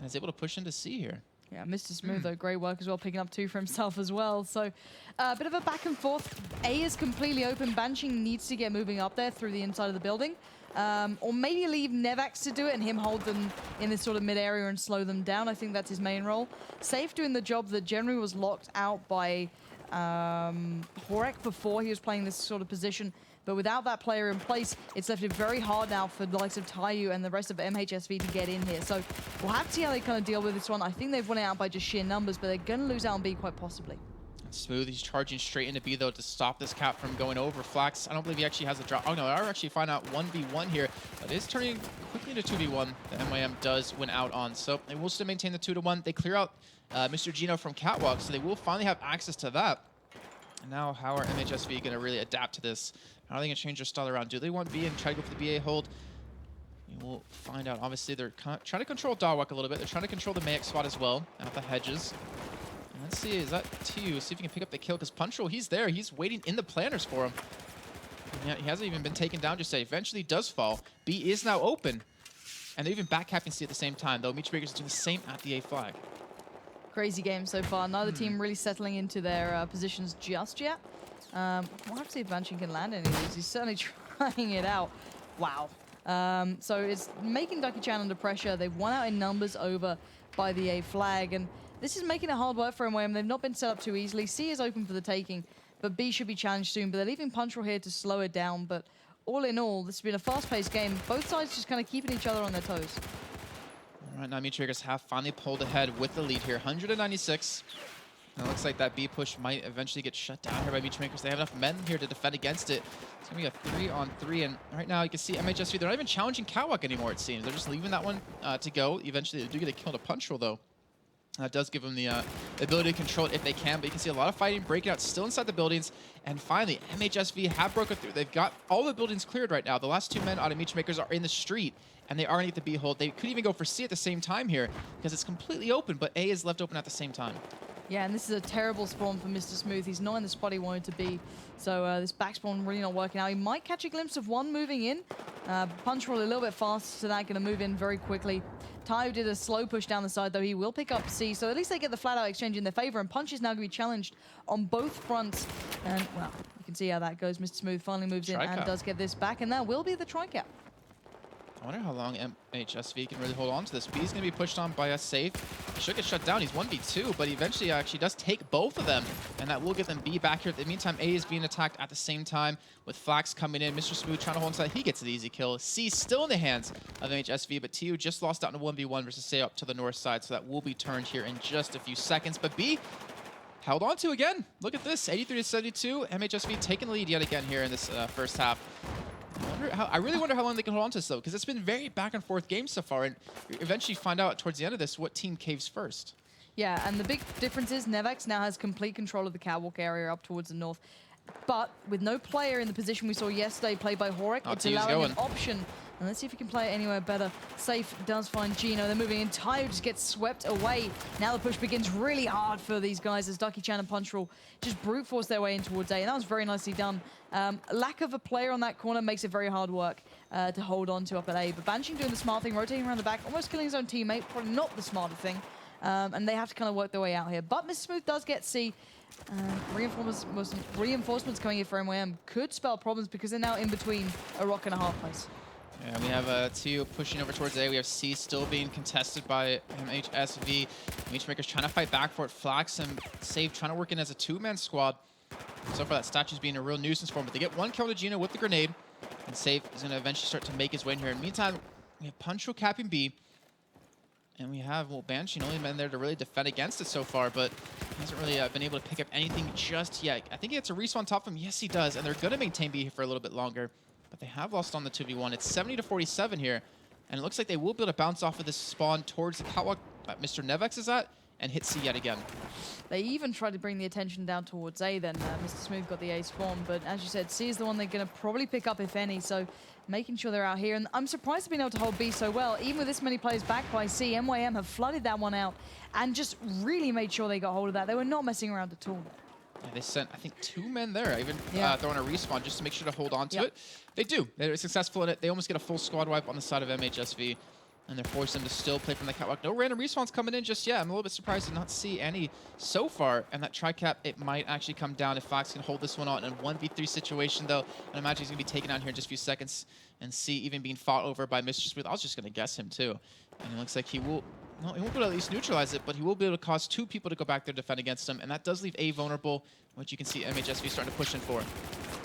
is able to push into C here. Yeah, Mr. Smooth, though, great work as well, picking up 2 for himself as well. So a bit of a back and forth. A is completely open. Banshing needs to get moving up there through the inside of the building. Or maybe leave Nevax to do it and him hold them in this sort of mid-area and slow them down. I think that's his main role. Safe doing the job that generally was locked out by Horek before he was playing this sort of position. But without that player in place, it's left it very hard now for the likes of Taiyu and the rest of MhSV to get in here. So we'll have to see how they kind of deal with this one. I think they've won it out by just sheer numbers, but they're going to lose out on B quite possibly. Smooth, he's charging straight into B, though, to stop this cap from going over. Flax, I don't believe he actually has a drop. Oh, no, they are actually find out 1v1 here. But it is turning quickly into 2v1 that MYM does win out on. So they will still maintain the 2-1. They clear out Mr. Gino from catwalk, so they will finally have access to that. And now, how are MhSV going to really adapt to this? How are they going to change their style around? Do they want B and try to go for the BA hold? We'll find out. Obviously, they're trying to control Dawak a little bit. They're trying to control the Mayak spot as well, out the hedges. And let's see, is that Taiyu? See if he can pick up the kill, because Punchroll, he's there. He's waiting in the planners for him. And yeah, he hasn't even been taken down just yet. Eventually, he does fall. B is now open. And they're even backcapping C at the same time, though. MeetYourMakers is doing the same at the A flag. Crazy game so far. Neither team really settling into their positions just yet. We'll have to see if Banshee can land any of these. He's certainly trying it out. Wow. So it's making Ducky-chan under pressure. They've won out in numbers over by the A flag. And this is making it hard work for MYM. They've not been set up too easily. C is open for the taking, but B should be challenged soon. But they're leaving Punchroll here to slow it down. But all in all, this has been a fast-paced game. Both sides just kind of keeping each other on their toes. All right, now MeetYourMakers have finally pulled ahead with the lead here, 196. And it looks like that B push might eventually get shut down here by MeetYourMakers. They have enough men here to defend against it. It's going to be a 3-on-3. And right now, you can see MhSV, they're not even challenging catwalk anymore, it seems. They're just leaving that one to go. Eventually, they do get a kill to Punchroll, though. That does give them the ability to control it if they can. But you can see a lot of fighting breaking out still inside the buildings. And finally, MhSV have broken through. They've got all the buildings cleared right now. The last 2 men out of MeetYourMakers are in the street. And they are going to get the B hold. They could even go for C at the same time here, because it's completely open, but A is left open at the same time. Yeah, and this is a terrible spawn for Mr. Smooth. He's not in the spot he wanted to be. So this back spawn really not working out. He might catch a glimpse of one moving in. Punch roll a little bit faster, so that going to move in very quickly. Tayo did a slow push down the side, though. He will pick up C, so at least they get the flat-out exchange in their favor, and Punch is now going to be challenged on both fronts. And, well, you can see how that goes. Mr. Smooth finally moves in and does get this back, and that will be the tri-cap. I wonder how long MhSV can really hold on to this. B's going to be pushed on by a safe. Should get shut down. He's 1v2, but he eventually actually does take both of them, and that will get them B back here. In the meantime, A is being attacked at the same time with Flax coming in. Mr. Smooth trying to hold inside. He gets the easy kill. C still in the hands of MhSV, but TU just lost out in a 1v1 versus Say up to the north side, so that will be turned here in just a few seconds. But B held on to again. Look at this, 83-72. MhSV taking the lead yet again here in this first half. I really wonder how long they can hold on to this, though, because it's been very back-and-forth games so far, and you eventually find out towards the end of this what team caves first. Yeah, and the big difference is Nevax now has complete control of the catwalk area up towards the north. But with no player in the position we saw yesterday played by Horek, it's allowing an option. And let's see if we can play it anywhere better. Safe does find Gino. They're moving in. Tayo just gets swept away. Now the push begins really hard for these guys as Ducky Chan and Punch Roll just brute force their way in towards A. And that was very nicely done. Lack of a player on that corner makes it very hard work to hold on to up at A. But Banshee doing the smart thing, rotating around the back, almost killing his own teammate. Probably not the smarter thing. And they have to kind of work their way out here. But Mr. Smooth does get C. Reinforcements coming in for MWM could spell problems because they're now in between a rock and a hard place. Yeah, we have TU pushing over towards A. We have C still being contested by MhSV. MeetYourMakers trying to fight back for it. Flax and Save trying to work in as a two-man squad. So far, that statue's being a real nuisance for him. But they get one kill to Gino with the grenade. And Save is going to eventually start to make his way in here. In the meantime, we have Punch capping B. And we have, well, Banshee only been there to really defend against it so far, but hasn't really been able to pick up anything just yet. I think he gets a respawn top of him. Yes, he does. And they're going to maintain B for a little bit longer. But they have lost on the 2v1. It's 70-47 here. And it looks like they will be able to bounce off of this spawn towards the catwalk Mr. Nevex is at and hit C yet again. They even tried to bring the attention down towards A then. Mr. Smooth got the A spawn. But as you said, C is the one they're going to probably pick up, if any. So making sure they're out here. And I'm surprised they've been able to hold B so well. Even with this many players back by C, MYM have flooded that one out and just really made sure they got hold of that. They were not messing around at all. Yeah, they sent, I think, 2 men there, even throwing a respawn just to make sure to hold on to it. They do. They're successful in it. They almost get a full squad wipe on the side of MhSV, and they're forcing them to still play from the catwalk. No random respawns coming in just yet. I'm a little bit surprised to not see any so far. And that tri-cap, it might actually come down if Fox can hold this one on in a 1v3 situation, though. I imagine he's going to be taken out here in just a few seconds, and C even being fought over by Mr. Smooth. I was just going to guess him, too. And it looks like he will... No, he won't be able to at least neutralize it, but he will be able to cause 2 people to go back there to defend against him, and that does leave A vulnerable, which you can see MhSV starting to push in for.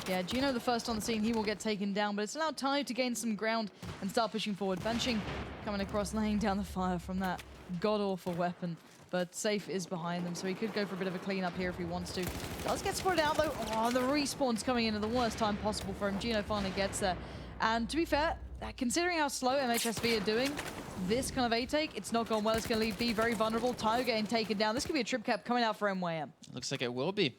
Yeah, Gino the first on the scene, he will get taken down, but it's allowed Tayo to gain some ground and start pushing forward. Banshee coming across, laying down the fire from that god-awful weapon, but Safe is behind them, so he could go for a bit of a clean-up here if he wants to. Does get spotted out, though. Oh, the respawn's coming in at the worst time possible for him. Gino finally gets there. And to be fair, considering how slow MhSV are doing, this kind of A-take, it's not gone well. It's going to leave B very vulnerable. Tayo getting taken down. This could be a trip cap coming out for MYM. Looks like it will be.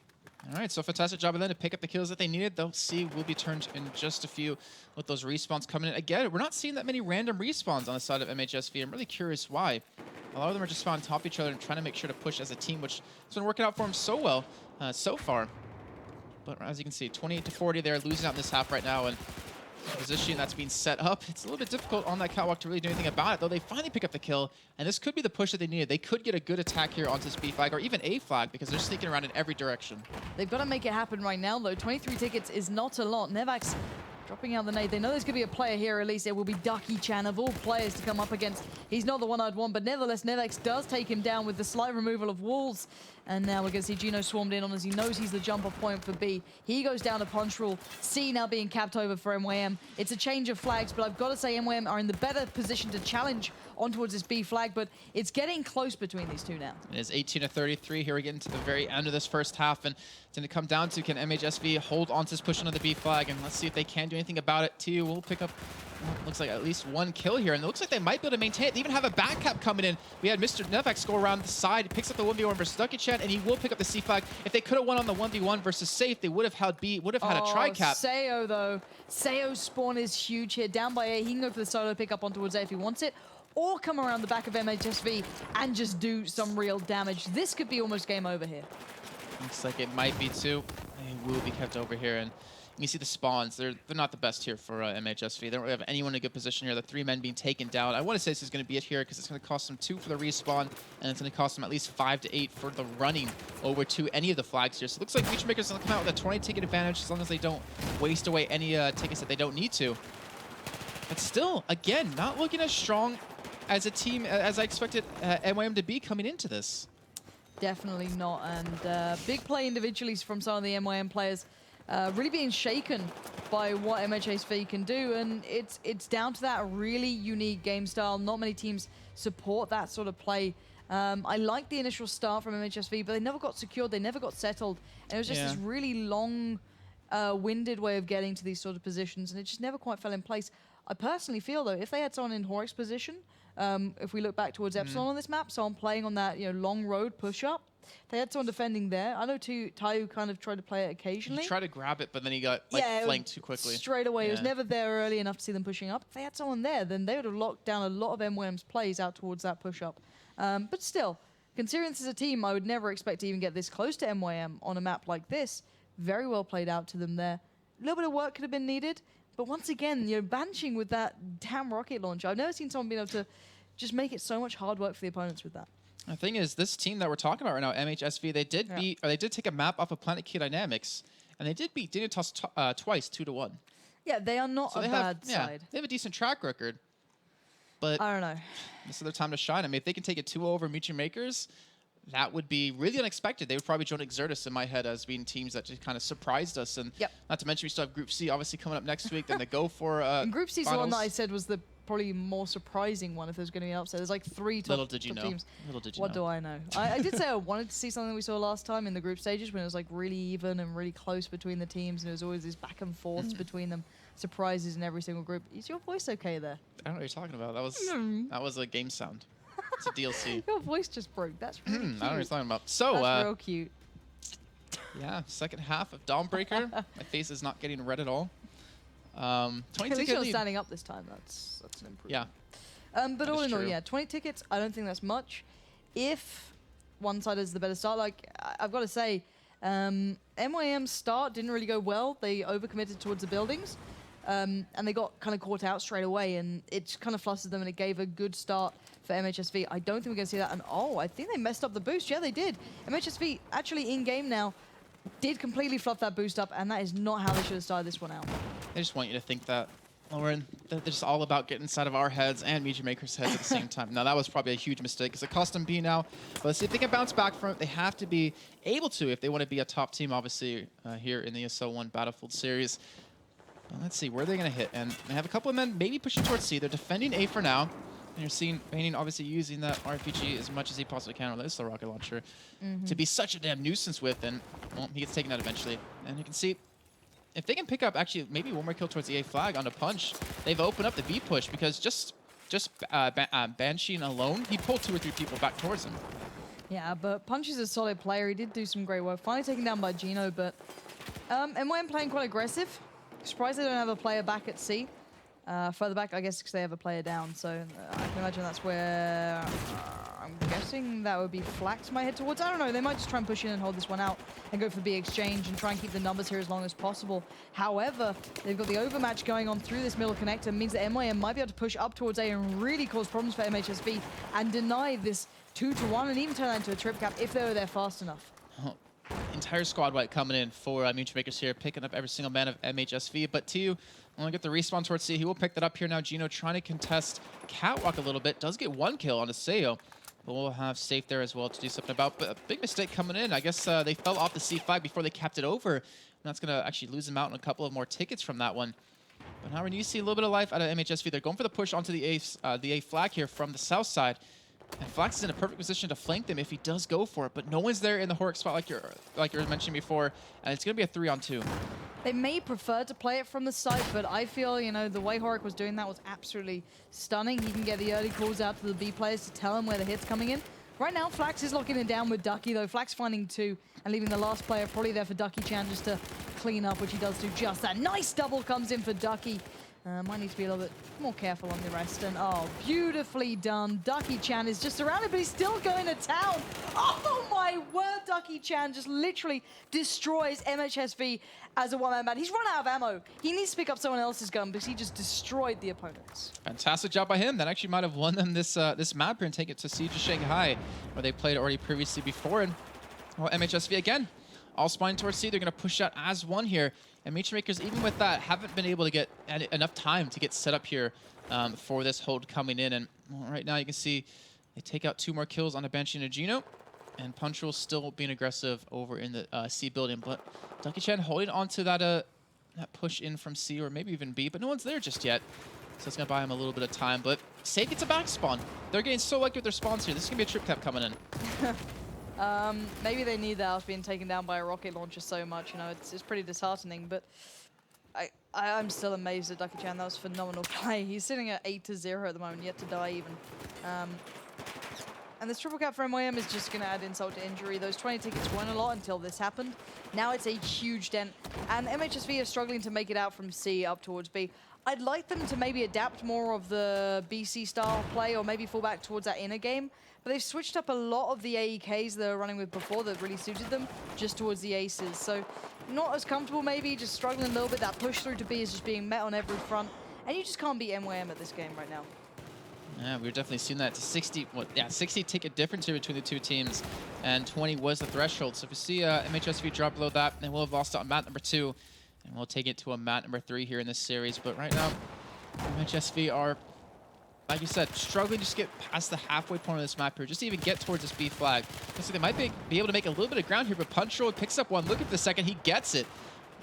All right, so fantastic job of them to pick up the kills that they needed. They'll see will be turned in just a few with those respawns coming in. Again, we're not seeing that many random respawns on the side of MhSV. I'm really curious why. A lot of them are just found on top of each other and trying to make sure to push as a team, which has been working out for them so well so far. But as you can see, 28-40, they're losing out in this half right now. And position that's being set up, it's a little bit difficult on that catwalk to really do anything about it, though they finally pick up the kill, and this could be the push that they needed. They could get a good attack here onto this B flag, or even A flag, because they're sneaking around in every direction. They've got to make it happen right now, though. 23 tickets is not a lot. Nevax dropping out the nade. They know there's going to be a player here, at least. It will be Ducky Chan, of all players, to come up against. He's not the one I'd want, but nevertheless, Nevax does take him down with the slight removal of walls. And now we're going to see Gino swarmed in on as he knows he's the jumper point for B. He goes down to Punch Rule. C now being capped over for MYM. It's a change of flags, but I've got to say MYM are in the better position to challenge on towards this B flag, but it's getting close between these two now. It is 18-33 here. We're getting to the very end of this first half, and it's going to come down to can MhSV hold on to this push onto the B flag, and let's see if they can do anything about it. TU will pick up, well, looks like at least 1 kill here, and it looks like they might be able to maintain it. They even have a back cap coming in. We had Mr. Nevex go around the side, picks up the 1v1 versus Ducky Chan, and he will pick up the C flag. If they could have won on the 1v1 versus Safe, they would have had B, would have had a tri-cap. Sayo, though. Sayo's spawn is huge here. Down by A, he can go for the solo pick up on towards A if he wants it. or come around the back of MhSV and just do some real damage. This could be almost game over here. Looks like it might be too. They will be kept over here, and you see the spawns. They're not the best here for MhSV. They don't really have anyone in a good position here. The 3 men being taken down. I want to say this is going to be it here because it's going to cost them 2 for the respawn, and it's going to cost them at least 5 to 8 for the running over to any of the flags here. So it looks like MeetYourMakers going to come out with a 20 ticket advantage as long as they don't waste away any tickets that they don't need to. But still, again, not looking as strong as a team as I expected MYM to be coming into this. Definitely not, and big play individually from some of the MYM players, really being shaken by what MhSV can do, and it's down to that really unique game style. Not many teams support that sort of play. I like the initial start from MhSV, but they never got secured, they never got settled, and it was just this really long, winded way of getting to these sort of positions, and it just never quite fell in place. I personally feel, though, if they had someone in Horik's position, if we look back towards Epsilon on this map, so I'm playing on that long road push-up, they had someone defending there. I know Tayu kind of tried to play it occasionally. He tried to grab it, but then he got flanked too quickly. Straight away. It was never there early enough to see them pushing up. If they had someone there, then they would have locked down a lot of MYM's plays out towards that push-up. But still, considering this is a team, I would never expect to even get this close to MYM on a map like this. Very well played out to them there. A little bit of work could have been needed. But once again, banishing with that damn rocket launcher. I've never seen someone being able to just make it so much hard work for the opponents with that. The thing is, this team that we're talking about right now, MhSV, they did beat, or they did take a map off of Planet Key Dynamics, and they did beat Dignitas twice, 2-1. Yeah, they are not a bad side. They have a decent track record, but I don't know. This is their time to shine. I mean, if they can take a 2-0 over MeetYourMakers, that would be really unexpected. They would probably join Exertus in my head as being teams that just kind of surprised us. And not to mention, we still have Group C obviously coming up next week. Then they go for and Group C is the one that I said was the probably more surprising one if there's going to be an upset. There's like 3 top teams. Little did you know. What do I know? I did say I wanted to see something we saw last time in the group stages when it was like really even and really close between the teams, and there was always these back and forths between them. Surprises in every single group. Is your voice okay there? I don't know what you're talking about. That was a game sound. It's a DLC. Your voice just broke. That's really cute. I don't know what you're talking about. So, that's real cute. Yeah, second half of Dawnbreaker. My face is not getting red at all. 20 at least you're standing up this time. That's an improvement. Yeah. But all in all, 20 tickets, I don't think that's much. If one side is the better start, like, I've got to say, MYM's start didn't really go well. They overcommitted towards the buildings, and they got kind of caught out straight away, and it kind of flustered them, and it gave a good start for MhSV. I don't think we're going to see that. And I think they messed up the boost. Yeah, they did. MhSV actually in-game now did completely fluff that boost up, and that is not how they should have started this one out. I just want you to think that, Lauren, that they're just all about getting inside of our heads and MeetYourMakers' heads at the same time. Now, that was probably a huge mistake. It's a custom B now, but let's see if they can bounce back from it. They have to be able to if they want to be a top team, obviously, here in the ESL 1 Battlefield series. Well, let's see, where are they going to hit? And they have a couple of men maybe pushing towards C. They're defending A for now. And you're seeing Painting obviously using that RPG as much as he possibly can, or this is the rocket launcher, to be such a damn nuisance with. And, well, he gets taken out eventually. And you can see, if they can pick up actually maybe one more kill towards the A flag on a punch, they've opened up the B push because just Banshee alone, he pulled 2 or 3 people back towards him. Yeah, but Punch is a solid player. He did do some great work. Finally taken down by Gino, but MYM playing quite aggressive. Surprised they don't have a player back at C. Further back, I guess, because they have a player down. So I can imagine that's where I'm guessing that would be Flax might head towards. I don't know. They might just try and push in and hold this one out and go for the B exchange and try and keep the numbers here as long as possible. However, they've got the overmatch going on through this middle connector. Means that MYM might be able to push up towards A and really cause problems for MhSV and deny this 2-1 and even turn that into a trip cap if they were there fast enough. Entire squad white coming in for MeetYourMakers here, picking up every single man of MhSV. But Tiu, only get the respawn towards C. He will pick that up here now. Gino trying to contest Catwalk a little bit. Does get 1 kill on Aseo. But we'll have Safe there as well to do something about. But a big mistake coming in. I guess they fell off the C5 before they capped it over. And that's going to actually lose them out on a couple of more tickets from that one. But now we're going to see a little bit of life out of MhSV. They're going for the push onto the A flag here from the south side. And Flax is in a perfect position to flank them if he does go for it, but no one's there in the Horik spot like you were mentioning before, and it's going to be a 3-on-2. They may prefer to play it from the site, but I feel, the way Horik was doing that was absolutely stunning. He can get the early calls out to the B players to tell them where the hit's coming in. Right now, Flax is locking it down with Ducky, though. Flax finding 2 and leaving the last player probably there for Ducky Chan just to clean up, which he does do just that. Nice double comes in for Ducky. Might need to be a little bit more careful on the rest. And oh, beautifully done. Ducky Chan is just surrounded, but he's still going to town. Oh my word, Ducky Chan just literally destroys MhSV as a one-man band. He's run out of ammo. He needs to pick up someone else's gun because he just destroyed the opponents. Fantastic job by him. That actually might have won them this this map here and take it to Siege of Shanghai, where they played already previously before. And well, MhSV again, all spawning towards C. They're going to push out as one here. And MeetYourMakers, even with that, haven't been able to get enough time to get set up here for this hold coming in. And well, right now you can see they take out 2 more kills on a Banshee and a Geno. And Punctual still being aggressive over in the C building. But Ducky Chan holding on to that push in from C or maybe even B. But no one's there just yet. So it's going to buy him a little bit of time. But Safe gets a back spawn. They're getting so lucky with their spawns here. This is going to be a trip cap coming in. Maybe they need that after being taken down by a rocket launcher so much. You know, it's pretty disheartening. But I'm still amazed at Ducky Chan. That was phenomenal play. He's sitting at 8-0 at the moment, yet to die even. And this triple cap for MYM is just going to add insult to injury. Those 20 tickets weren't a lot until this happened. Now it's a huge dent. And MhSV is struggling to make it out from C up towards B. I'd like them to maybe adapt more of the BC style play or maybe fall back towards that inner game. But they've switched up a lot of the AEKs they were running with before that really suited them just towards the aces. So not as comfortable maybe, just struggling a little bit. That push through to B is just being met on every front. And you just can't beat MYM at this game right now. Yeah, we've definitely seen that. 60 ticket difference here between the two teams, and 20 was the threshold. So if you see MhSV drop below that, then we'll have lost on mat number 2, and we'll take it to a mat number 3 here in this series. But right now, MhSV are, like you said, struggling to just get past the halfway point of this map here, just to even get towards this B flag. So they might be able to make a little bit of ground here, but Punctual picks up one. Look at the second, he gets it.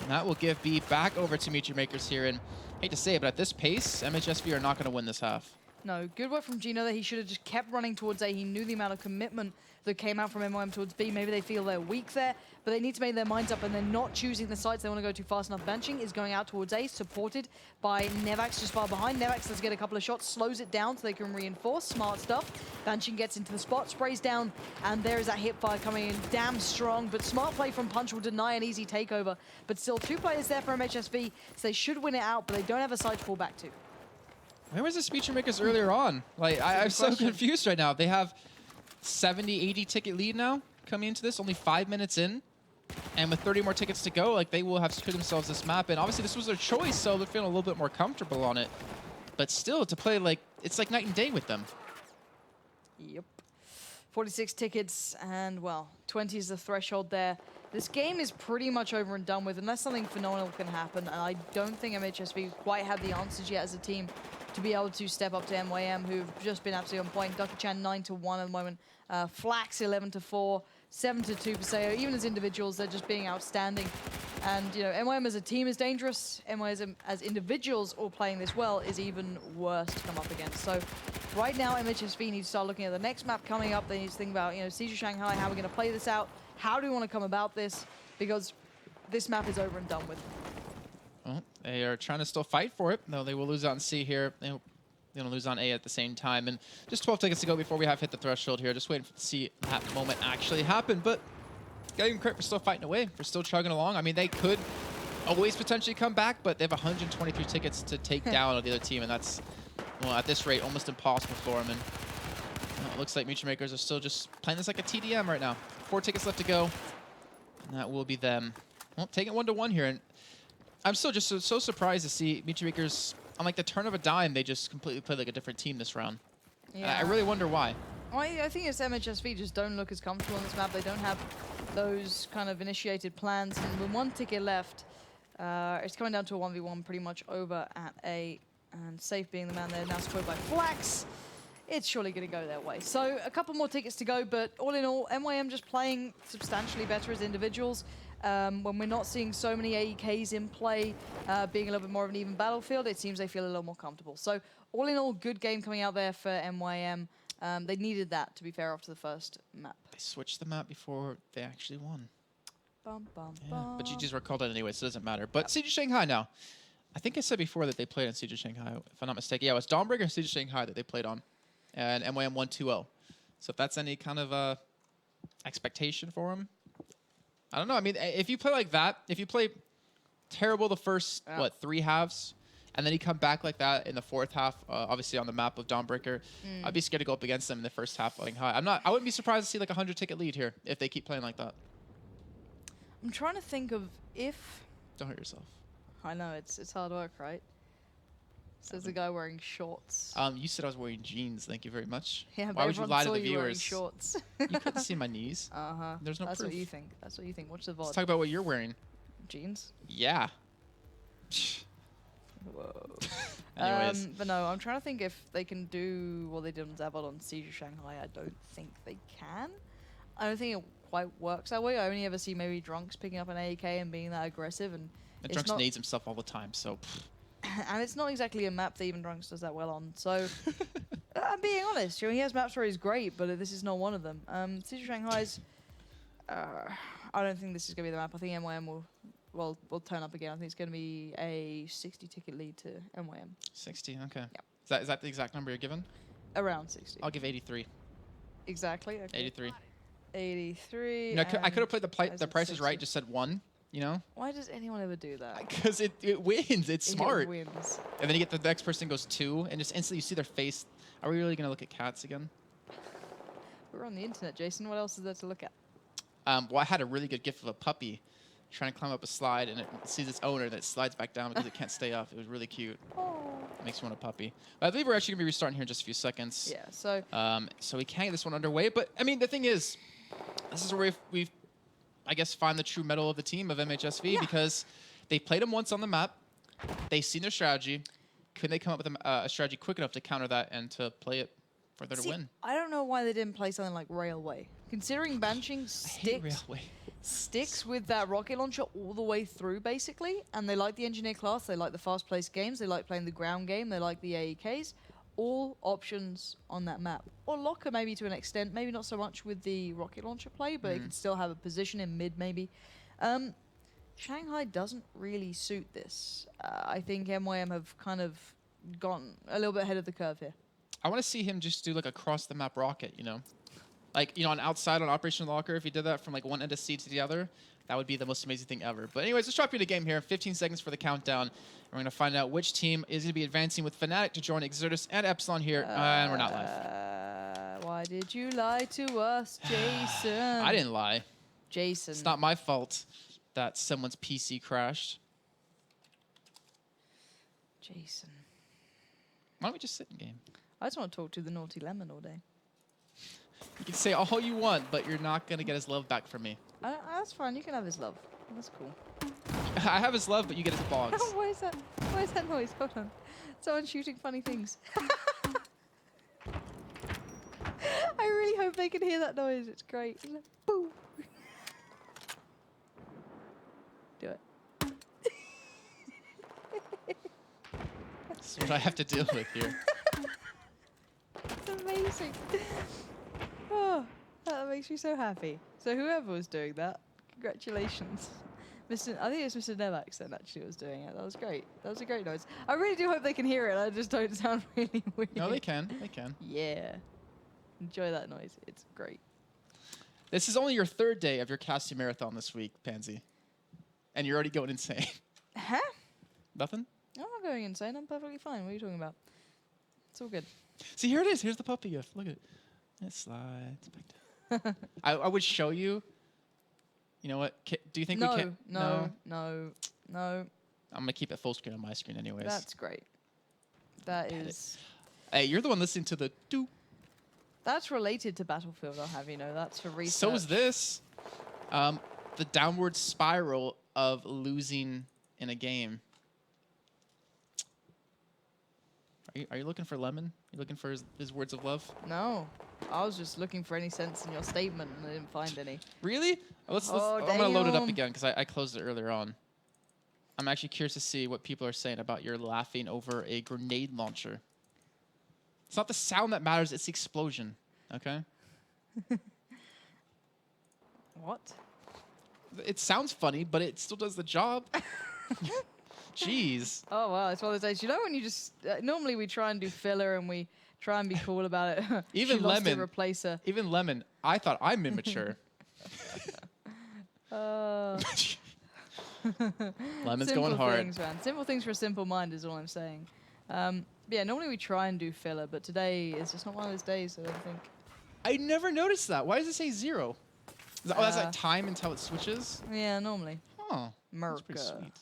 And that will give B back over to MeetYourMakers here. And I hate to say it, but at this pace, MhSV are not going to win this half. No, good work from Geno that he should have just kept running towards A. He knew the amount of commitment that came out from MYM towards B. Maybe they feel they're weak there, but they need to make their minds up, and they're not choosing the sites they want to go too fast enough. Benching is going out towards A, supported by Nevax just far behind. Nevax does get a couple of shots, slows it down so they can reinforce. Smart stuff. Benching gets into the spot, sprays down, and there is that hip fire coming in damn strong, but smart play from Punch will deny an easy takeover. But still, 2 players there for MhSV, so they should win it out, but they don't have a site to fall back to. Where was this MeetYourMakers earlier on? Like, I'm so confused right now. They have 70, 80 ticket lead now coming into this, only 5 minutes in. And with 30 more tickets to go, like, they will have secured themselves this map. And obviously this was their choice, so they're feeling a little bit more comfortable on it. But still, to play, like, it's like night and day with them. Yep. 46 tickets, and, well, 20 is the threshold there. This game is pretty much over and done with, unless something phenomenal can happen. And I don't think MhSV quite have the answers yet as a team to be able to step up to MYM, who've just been absolutely on point. Ducky Chan 9-1 at the moment. Flax 11-4, 7-2 for Sayo. Even as individuals, they're just being outstanding. And, you know, MYM as a team is dangerous. MYM as individuals all playing this well is even worse to come up against. So right now, MhSV needs to start looking at the next map coming up. They need to think about, you know, Siege of Shanghai, how we're going to play this out. How do we want to come about this? Because this map is over and done with. Well, they are trying to still fight for it, though they will lose on C here. They're going to lose on A at the same time. And just 12 tickets to go before we have hit the threshold here. Just waiting to see that moment actually happen. But gotta give them credit for still fighting away, for still chugging along. I mean, they could always potentially come back, but they have 123 tickets to take down the other team. And that's, well, at this rate, almost impossible for them. And well, it looks like MeetYourMakers are still just playing this like a TDM right now. 4 tickets left to go. And that will be them. Well, taking it 1-1 here. And I'm still just so surprised to see MeetYourMakers, on like the turn of a dime, they just completely played like a different team this round. Yeah. I really wonder why. Well, I think it's MhSV just don't look as comfortable on this map. They don't have those kind of initiated plans. And with 1 ticket left, it's coming down to a 1v1 pretty much over at A. And Safe being the man there, now supported by Flax. It's surely going to go their way. So a couple more tickets to go, but all in all, MYM just playing substantially better as individuals. When we're not seeing so many AEKs in play, being a little bit more of an even battlefield, it seems they feel a little more comfortable. So all in all, good game coming out there for MYM. They needed that, to be fair, after the first map. They switched the map before they actually won. Bum, bum, Yeah, bum. but GGs were called out anyway, so it doesn't matter. But Siege of Shanghai now. I think I said before that they played on Siege of Shanghai, if I'm not mistaken. Yeah, it was Dawnbreaker and Siege of Shanghai that they played on. And MYM won 2-0. So if that's any kind of expectation for them, I don't know. I mean, if you play like that, if you play terrible the first, 3 halves, and then he come back like that in the fourth half, obviously on the map of Dawnbreaker, I'd be scared to go up against them in the first half playing high. I wouldn't be surprised to see like a 100-ticket lead here if they keep playing like that. I'm trying to think of if... Don't hurt yourself. I know, it's hard work, right? Says the guy wearing shorts. You said I was wearing jeans. Thank you very much. Yeah, but why would you lie to the you wearing viewers? Shorts. You couldn't see my knees. There's no That's proof. what you think. That's what you think. Watch the VOD. Let's talk about what you're wearing. Jeans. Yeah. Whoa. Anyways. But no, I'm trying to think if they can do what they did on Zavod on Siege of Shanghai. I don't think they can. I don't think it quite works that way. I only ever see maybe Drunks picking up an AEK and being that aggressive. And Drunks nades himself all the time, so... And it's not exactly a map that even Drunks does that well on. So, I'm being honest. You know, he has maps where he's great, but this is not one of them. Siege of Shanghai's... I don't think this is going to be the map. I think MYM will turn up again. I think it's going to be a 60-ticket lead to MYM. 60, okay. Yeah. Is that the exact number you're given? Around 60. I'll give 83. Exactly. Okay. 83. 83. You know, I could have played the Price is Right, just said 1, you know? Why does anyone ever do that? Because it wins. It's smart. It wins. And then you get the next person goes 2, and just instantly you see their face. Are we really going to look at cats again? We're on the internet, Jason. What else is there to look at? Well, I had a really good gif of a puppy trying to climb up a slide, and it sees its owner, and it slides back down because it can't stay up. It was really cute. Oh. Makes you want a puppy. But I believe we're actually going to be restarting here in just a few seconds. Yeah, so... So we can't get this one underway. But, I mean, the thing is, this is where we've I guess, find the true mettle of the team of MhSV because they played them once on the map. They've seen their strategy. Could they come up with a strategy quick enough to counter that and to play it for them to win? I don't know why they didn't play something like Railway. Considering Banshing sticks with that rocket launcher all the way through, basically, and they like the engineer class, they like the fast-paced games, they like playing the ground game, they like the AEKs. All options on that map. Or Locker maybe to an extent, maybe not so much with the rocket launcher play, but it can still have a position in mid maybe. Shanghai doesn't really suit this. I think MYM have kind of gone a little bit ahead of the curve here. I want to see him just do like a cross-the-map rocket, you know? Like, you know, on outside on Operation Locker, if he did that from like one end of C to the other, that would be the most amazing thing ever. But anyways, let's drop you the game here. 15 seconds for the countdown. We're going to find out which team is going to be advancing with Fnatic to join Exertus and Epsilon here. And we're not live. Why did you lie to us, Jason? I didn't lie. Jason. It's not my fault that someone's PC crashed. Jason. Why don't we just sit in game? I just want to talk to the naughty lemon all day. You can say all you want, but you're not going to get his love back from me. That's fine. You can have his love. That's cool. I have his love, but you get his bogs. Why is that? Why is that noise? Hold on. Someone's shooting funny things. I really hope they can hear that noise. It's great. It's like, boom. Do it. That's what I have to deal with here. It's amazing. Oh, that makes me so happy. So whoever was doing that, congratulations. I think it's Mr. Nevax that actually was doing it. That was great. That was a great noise. I really do hope they can hear it. I just don't sound really weird. No, they can. They can. Yeah. Enjoy that noise. It's great. This is only your third day of your casting marathon this week, Pansy. And you're already going insane. Huh? Nothing? I'm not going insane. I'm perfectly fine. What are you talking about? It's all good. See, here it is. Here's the puppy gift. Look at it. It slides back down. I would show you. You know what? Do you think we can? No. I'm going to keep it full screen on my screen anyways. That's great. That is... Hey, you're the one listening to the doo. That's related to Battlefield, I'll have you know. That's for research. So is this. The downward spiral of losing in a game. Are you looking for Lemon? You looking for his words of love? No. I was just looking for any sense in your statement and I didn't find any. Really? I'm going to load it up again because I closed it earlier on. I'm actually curious to see what people are saying about your laughing over a grenade launcher. It's not the sound that matters, it's the explosion. Okay? What? It sounds funny, but it still does the job. Jeez. Oh, wow. It's one of those days. You know when you just... normally we try and do filler and we try and be cool about it. Even Lemon. Replace her. Even Lemon. I thought I'm immature. Lemon's Simple going hard. things, man. Simple things for a simple mind is all I'm saying. Yeah, normally we try and do filler, but today is just not one of those days, I don't think. I never noticed that. Why does it say 0? Oh, that's like time until it switches? Yeah, normally. Oh, that's pretty America. sweet.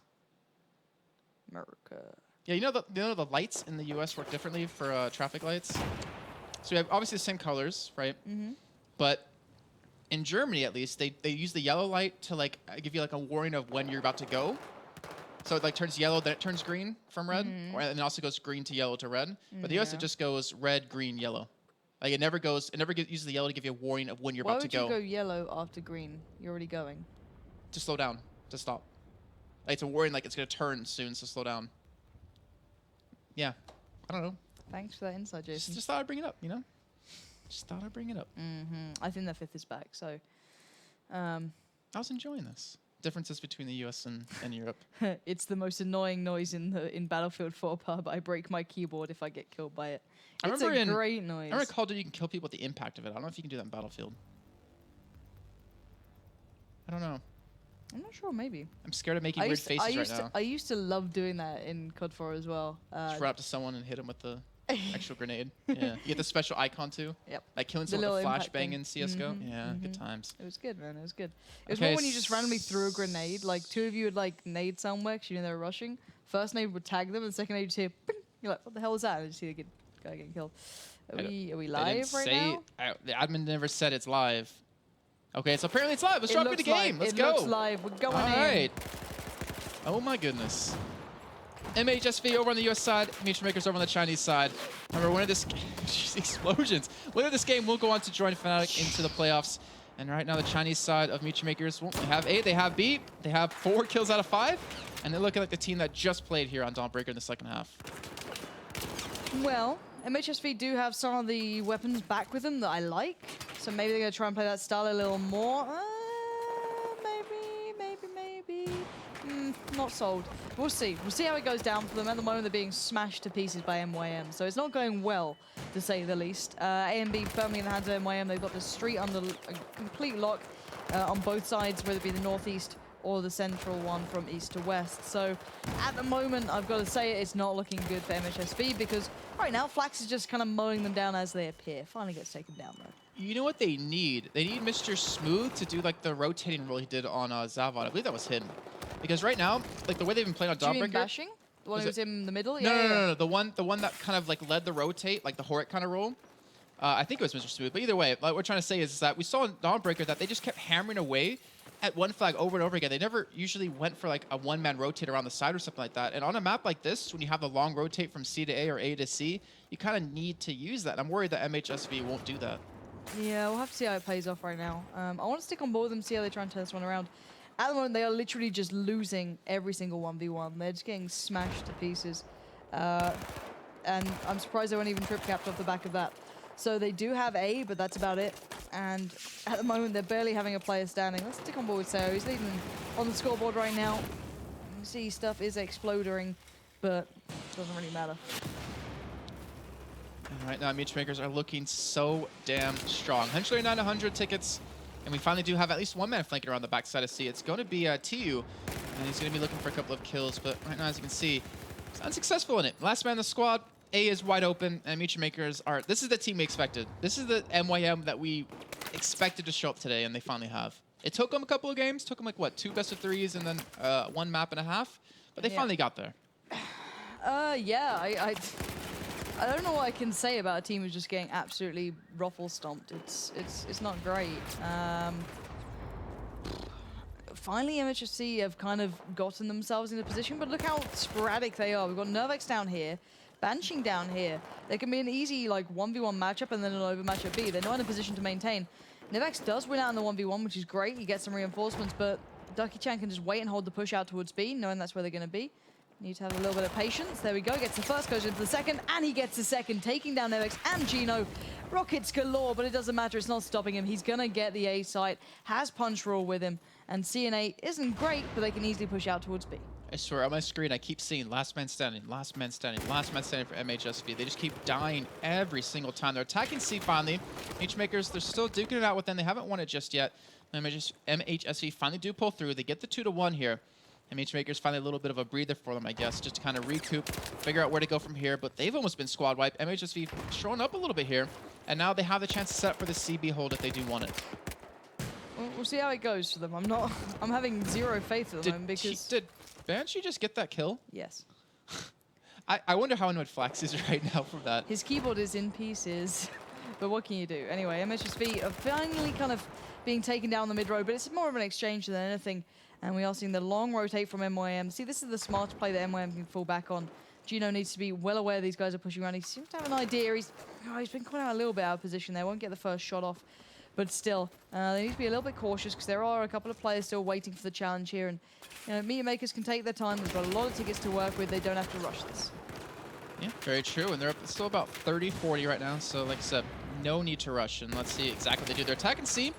America. Yeah, you know the lights in the U.S. work differently for traffic lights? So you have obviously the same colors, right? Mm-hmm. But in Germany, at least, they use the yellow light to like give you like a warning of when you're about to go. So it like turns yellow, then it turns green from red, and it also goes green to yellow to red. But the US, it just goes red, green, yellow. Like it never uses the yellow to give you a warning of when you're about to go. Why would you go yellow after green? You're already going. To slow down, to stop. Like it's a warning, like it's gonna turn soon, so slow down. Yeah, I don't know. Thanks for that insight, Jason. Just thought I'd bring it up, you know? Just thought I'd bring it up. I think their 5th is back, so. I was enjoying this. Differences between the US and Europe. It's the most annoying noise in Battlefield 4 pub. I break my keyboard if I get killed by it. It's a great noise. I remember Call of Duty you can kill people with the impact of it. I don't know if you can do that in Battlefield. I don't know. I'm not sure, maybe. I'm scared of making weird faces right now. I used to love doing that in COD 4 as well. Just run up to someone and hit them with the actual grenade. Yeah. You get the special icon too. Yep. Like killing someone with a flashbang in CSGO. Yeah, good times. It was good, man. It was good. It was more when you just randomly threw a grenade. Like, 2 of you would, like, nade somewhere because you knew they were rushing. First nade would tag them, and the second nade you'd hear, ping! You're like, what the hell was that? And you see the guy getting killed. Are we live right now? The admin never said it's live. Okay, so apparently it's live. Let's drop into the game. Let's go. It looks live. We're going in. All right. Oh, my goodness. MhSV over on the US side, MeetYourMakers over on the Chinese side. Remember, winner of this explosions. Winner of this game will go on to join Fnatic into the playoffs. And right now, the Chinese side of MeetYourMakers, well, they have A, they have B, they have 4 kills out of 5, and they're looking like the team that just played here on Dawnbreaker in the second half. Well, MhSV do have some of the weapons back with them that I like, so maybe they're going to try and play that style a little more. Maybe. Not sold. We'll see. We'll see how it goes down for them. At the moment, they're being smashed to pieces by MYM, so it's not going well, to say the least. A and B firmly in the hands of MYM. They've got the street under a complete lock on both sides, whether it be the northeast or the central one from east to west. So at the moment, I've got to say it's not looking good for MhSV because right now, Flax is just kind of mowing them down as they appear. Finally gets taken down, though. You know what they need? They need Mr. Smooth to do like the rotating role he did on Zavod. I believe that was him. Because right now, like the way they've been playing on Dawnbreaker. Do you mean bashing? The one who was in the middle? No. The one that kind of like led the rotate, like the Hornet kind of role. I think it was Mr. Smooth. But either way, what we're trying to say is that we saw in Dawnbreaker that they just kept hammering away at one flag over and over again. They never usually went for like a one-man rotate around the side or something like that. And on a map like this, when you have the long rotate from C to A or A to C, you kind of need to use that. I'm worried that MhSV won't do that. Yeah, we'll have to see how it plays off right now. I want to stick on board with them, see how they try and turn this one around. At the moment, they are literally just losing every single 1v1. They're just getting smashed to pieces. And I'm surprised they weren't even trip capped off the back of that. So they do have A, but that's about it. And at the moment, they're barely having a player standing. Let's stick on board with Sao. He's leading on the scoreboard right now. You see stuff is exploding, but it doesn't really matter. And right now, MeetYourMakers are looking so damn strong. 139-100 tickets. And we finally do have at least one man flanking around the backside of C. It's going to be TU, and he's going to be looking for a couple of kills. But right now, as you can see, he's unsuccessful in it. Last man in the squad, A is wide open, and MeetYourMakers are... This is the team we expected. This is the MYM that we expected to show up today, and they finally have. It took them a couple of games. Took them, like, what, 2 best-of-3s and then 1 map and a half? But they finally got there. Yeah, I don't know what I can say about a team who's just getting absolutely ruffle stomped. It's not great. Finally, MhSV have kind of gotten themselves in a position, but look how sporadic they are. We've got Nervex down here, Banshing down here. There can be an easy like 1v1 matchup and then an overmatch at B. They're not in a position to maintain. Nervex does win out in the 1v1, which is great. He gets some reinforcements, but Ducky Chan can just wait and hold the push out towards B, knowing that's where they're going to be. Need to have a little bit of patience. There we go. Gets the first, goes into the second, and he gets the second, taking down Nervex and Gino. Rockets galore, but it doesn't matter. It's not stopping him. He's going to get the A site. Has Punch Roll with him. And CNA isn't great, but they can easily push out towards B. I swear, on my screen, I keep seeing last man standing, last man standing, last man standing for MhSV. They just keep dying every single time. They're attacking C finally. MeetYourMakers, they're still duking it out with them. They haven't won it just yet. MhSV finally do pull through. They get the 2-1 here. MhMakers finally a little bit of a breather for them, I guess, just to kind of recoup, figure out where to go from here. But they've almost been squad wiped. MhSV showing up a little bit here. And now they have the chance to set up for the CB hold if they do want it. We'll see how it goes for them. I'm having zero faith in them because... Did Banshee just get that kill? Yes. I wonder how annoyed Flax is right now from that. His keyboard is in pieces, but what can you do? Anyway, MhSV are finally kind of being taken down the mid road, but it's more of an exchange than anything. And we are seeing the long rotate from MYM. See, this is the smart play that MYM can fall back on. Gino needs to be well aware these guys are pushing around. He seems to have an idea. He's been caught out a little bit out of position there. Won't get the first shot off. But still, they need to be a little bit cautious because there are a couple of players still waiting for the challenge here. And MeetYourMakers can take their time. They've got a lot of tickets to work with. They don't have to rush this. Yeah, very true. And they're up still about 30-40 right now. So like I said, no need to rush. And let's see exactly what they do. They're attacking C.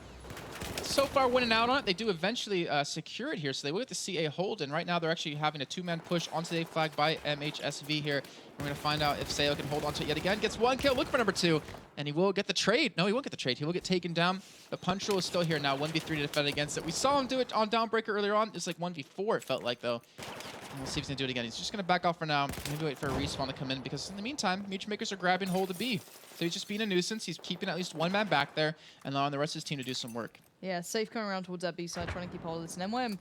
So far winning out on it. They do eventually secure it here. So they will get to see a hold. And right now they're actually having a two-man push onto the A flag by MhSV here. We're going to find out if Sayo can hold onto it yet again. Gets one kill. Look for number 2. And he will get the trade. No, he won't get the trade. He will get taken down. The punch roll is still here now. 1v3 to defend against it. We saw him do it on Dawnbreaker earlier on. It's like 1v4 it felt like, though. And we'll see if he's going to do it again. He's just going to back off for now. Maybe wait for a respawn to come in, because in the meantime, MeetYourMakers are grabbing hold of B. So he's just being a nuisance. He's keeping at least one man back there and allowing the rest of his team to do some work. Yeah, safe coming around towards that B side, trying to keep hold of this. And MYM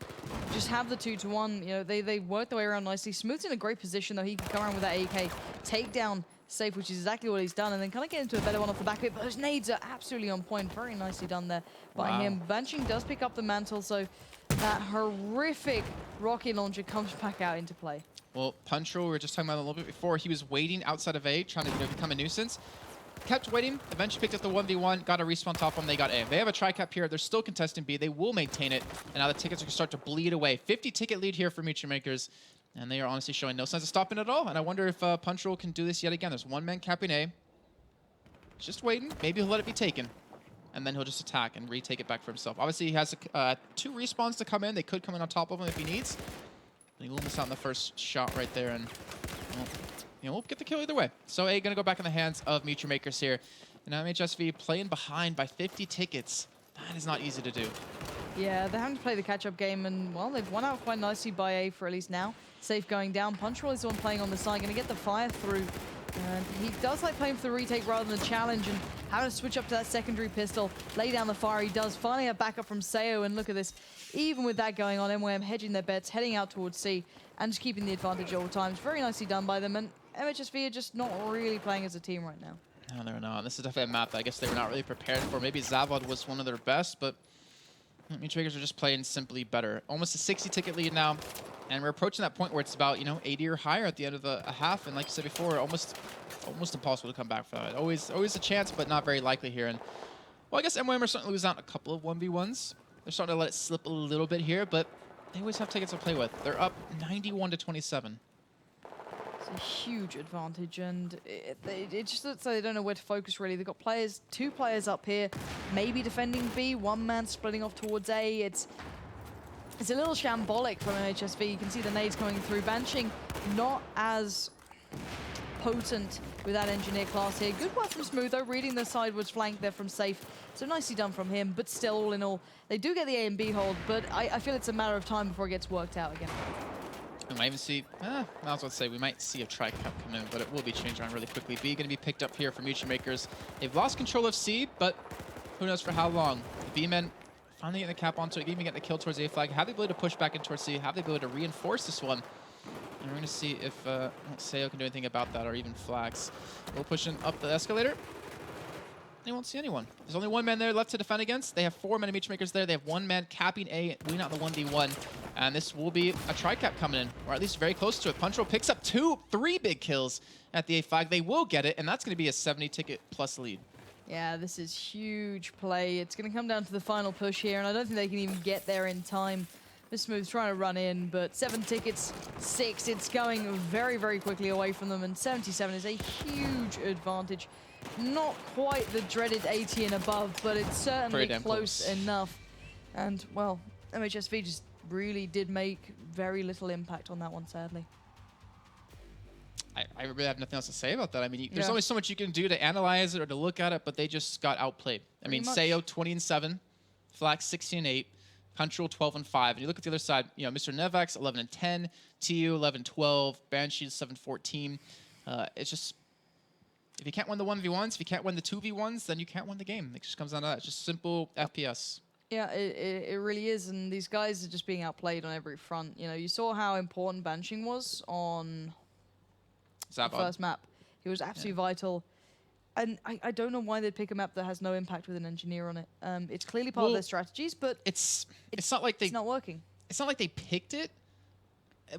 just have the 2-1. They work their way around nicely. Smooth's in a great position, though. He can come around with that AK, take down Safe, which is exactly what he's done, and then kind of get into a better one off the back of it. But those nades are absolutely on point. Very nicely done there by him. Banshing does pick up the mantle, so that horrific rocket launcher comes back out into play. Well, Punch Roll, we were just talking about a little bit before. He was waiting outside of A, trying to become a nuisance. Kept waiting, eventually picked up the 1v1, got a respawn top on, they got A. They have a tri-cap here, they're still contesting B, they will maintain it, and now the tickets are going to start to bleed away. 50 ticket lead here for MeetYourMakers, and they are honestly showing no signs of stopping at all, and I wonder if Punch Roll can do this yet again. There's one man capping A, just waiting, maybe he'll let it be taken, and then he'll just attack and retake it back for himself. Obviously he has 2 respawns to come in, they could come in on top of him if he needs, but he will miss out on the first shot right there, and well, we'll get the kill either way. So A going to go back in the hands of MeetYourMakers here. And now MhSV playing behind by 50 tickets. That is not easy to do. Yeah, they're having to play the catch-up game, and, well, they've won out quite nicely by A for at least now. Safe going down. Punch Roll is the one playing on the side, going to get the fire through. And he does like playing for the retake rather than the challenge, and having to switch up to that secondary pistol, lay down the fire. He does finally have backup from Sayo, and look at this. Even with that going on, MYM hedging their bets, heading out towards C, and just keeping the advantage all times. Very nicely done by them, and MhSV are just not really playing as a team right now. No, they're not. This is definitely a map that I guess they were not really prepared for. Maybe Zavod was one of their best, but MeetYourMakers are just playing simply better. Almost a 60 ticket lead now, and we're approaching that point where it's about 80 or higher at the end of a half. And like you said before, almost impossible to come back from that. Always a chance, but not very likely here. And well, I guess MYM are starting to lose out a couple of 1v1s. They're starting to let it slip a little bit here, but they always have tickets to play with. They're up 91-27. It's a huge advantage, and it just looks like they don't know where to focus, really. They've got 2 players up here, maybe defending B, one man splitting off towards A. It's a little shambolic from MhSV. You can see the nades coming through. Banshing not as potent with that engineer class here. Good work from Smooth, though, reading the sideways flank there from Safe. So nicely done from him, but still, all in all, they do get the A and B hold, but I feel it's a matter of time before it gets worked out again. We might even see, might as well say, we might see a tri-cap come in, but it will be changed around really quickly. B going to be picked up here for MeetYourMakers. They've lost control of C, but who knows for how long. The B-men finally getting the cap onto it, even getting the kill towards A flag. Have the ability to push back in towards C, have the ability to reinforce this one. And we're going to see if Sayo can do anything about that, or even Flax. We'll push in up the escalator. They won't see anyone. There's only one man there left to defend against. They have 4 men of MeetYourMakers there. They have 1 man capping A, winning out the 1v1. And this will be a tri-cap coming in, or at least very close to it. Punch Roll picks up 3 big kills at the A flag. They will get it, and that's going to be a 70 ticket plus lead. Yeah, this is huge play. It's going to come down to the final push here, and I don't think they can even get there in time. Miss Smooth's trying to run in, but 7 tickets, 6. It's going very, very quickly away from them, and 77 is a huge advantage. Not quite the dreaded 80 and above, but it's certainly close enough. And, well, MhSV just really did make very little impact on that one, sadly. I really have nothing else to say about that. I mean, there's only so much you can do to analyze it or to look at it, but they just got outplayed. I mean, Sayo 20-7, Flax 16-8, Control 12-5. And you look at the other side, you know, Mr. Nevax 11-10, TU 11-12, Banshee 7-14. It's just, if you can't win the 1v1s, if you can't win the 2v1s, then you can't win the game. It just comes down to that. It's just simple FPS. Yeah, it really is, and these guys are just being outplayed on every front. You know, you saw how important Banshing was on Zavod. the first map. He was absolutely vital. And I don't know why they'd pick a map that has no impact with an engineer on it. It's clearly part of their strategies, but it's not like it's not working. It's not like they picked it,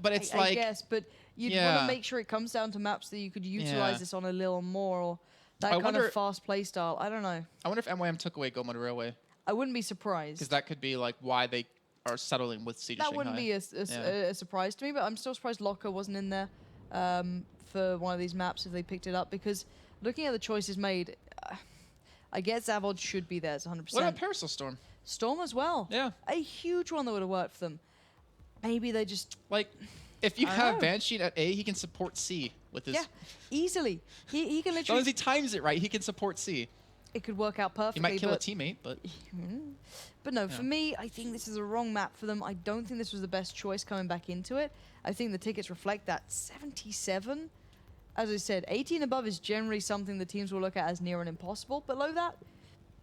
but it's I guess, but you'd want to make sure it comes down to maps that you could utilize this on a little more, or that kind of fast play style. I don't know. I wonder if MYM took away Go Mode Railway. I wouldn't be surprised. Because that could be like why they are settling with Siege of Shanghai. That wouldn't be a surprise to me, but I'm still surprised Locker wasn't in there for one of these maps if they picked it up, because looking at the choices made, I guess Zavod should be there, it's 100%. What about Parasol Storm? Storm as well. Yeah. A huge one that would have worked for them. Maybe they just... Like, if you have Banshee at A, he can support C with his... Yeah, easily. He can literally... As long as he times it right, he can support C. It could work out perfectly. He might kill a teammate, but... But no, for me, I think this is a wrong map for them. I don't think this was the best choice coming back into it. I think the tickets reflect that. 77? As I said, 80 and above is generally something the teams will look at as near and impossible. Below that,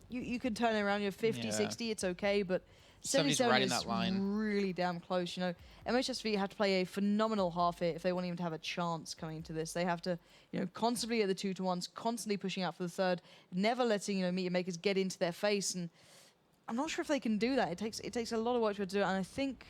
you can turn it around. You're 50, 60, it's okay, but 77 right is in that line. really damn close. You know, MhSV have to play a phenomenal half hit if they want even to have a chance coming into this. They have to, you know, constantly get the 2-to-1s, constantly pushing out for the third, never letting, you know, MeetYourMakers get into their face. And I'm not sure if they can do that. It takes a lot of work to do it, and I think...